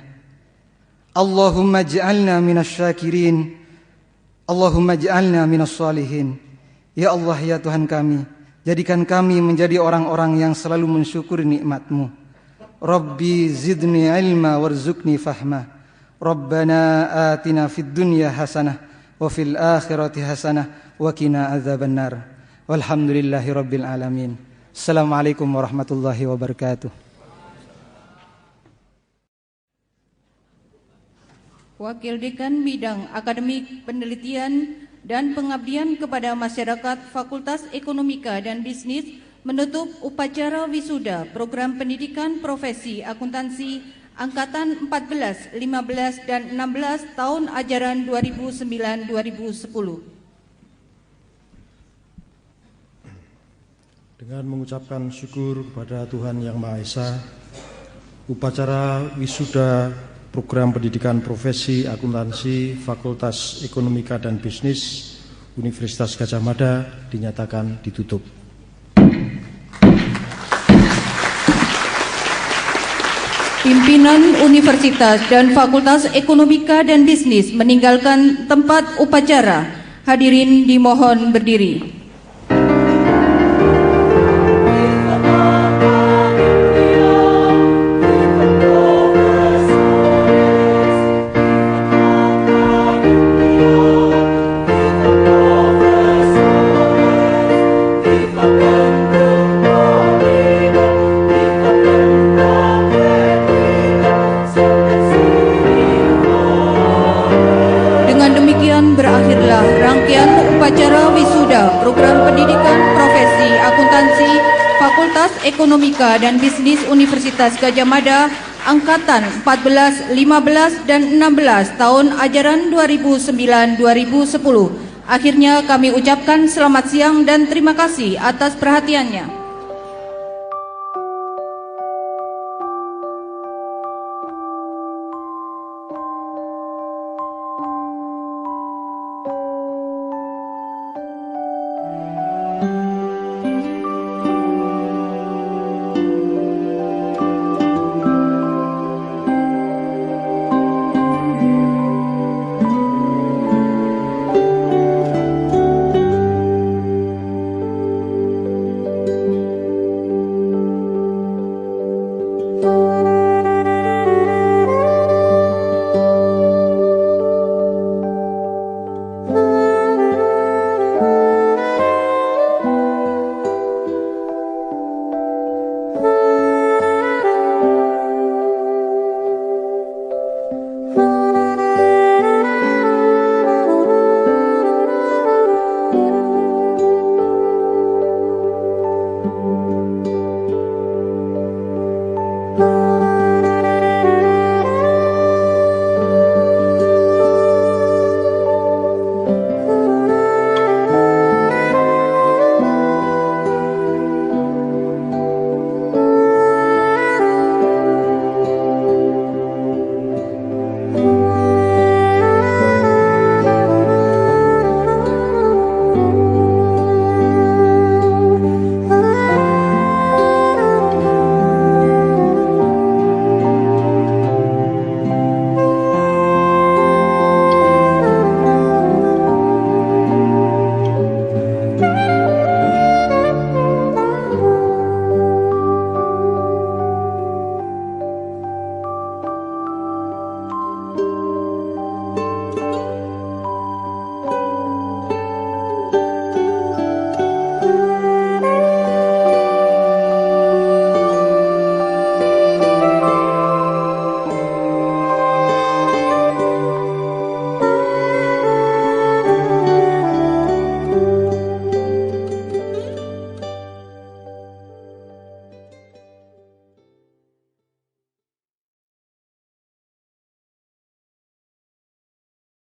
Allahumma ij'alna minas syakirin, Allahumma ij'alna minas salihin. Ya Allah, ya Tuhan kami, jadikan kami menjadi orang-orang yang selalu mensyukuri nikmat-Mu. Rabbi zidni ilma warzuqni fahma. Rabbana atina fid dunya hasanah wa fil akhirati hasanah wa qina adzabannar. Walhamdulillahi rabbil alamin. Assalamualaikum warahmatullahi wabarakatuh. Wakil Dekan Bidang Akademik Penelitian dan Pengabdian kepada Masyarakat Fakultas Ekonomika dan Bisnis menutup upacara wisuda Program Pendidikan Profesi Akuntansi Angkatan 14, 15, dan 16 tahun ajaran 2009-2010. Dengan mengucapkan syukur kepada Tuhan Yang Maha Esa, upacara wisuda Program Pendidikan Profesi Akuntansi Fakultas Ekonomika dan Bisnis Universitas Gadjah Mada dinyatakan ditutup. Pimpinan Universitas dan Fakultas Ekonomika dan Bisnis meninggalkan tempat upacara. Hadirin dimohon berdiri. Berakhirlah rangkaian upacara wisuda Program Pendidikan Profesi Akuntansi Fakultas Ekonomika dan Bisnis Universitas Gadjah Mada Angkatan 14, 15, dan 16 tahun ajaran 2009-2010. Akhirnya kami ucapkan selamat siang dan terima kasih atas perhatiannya.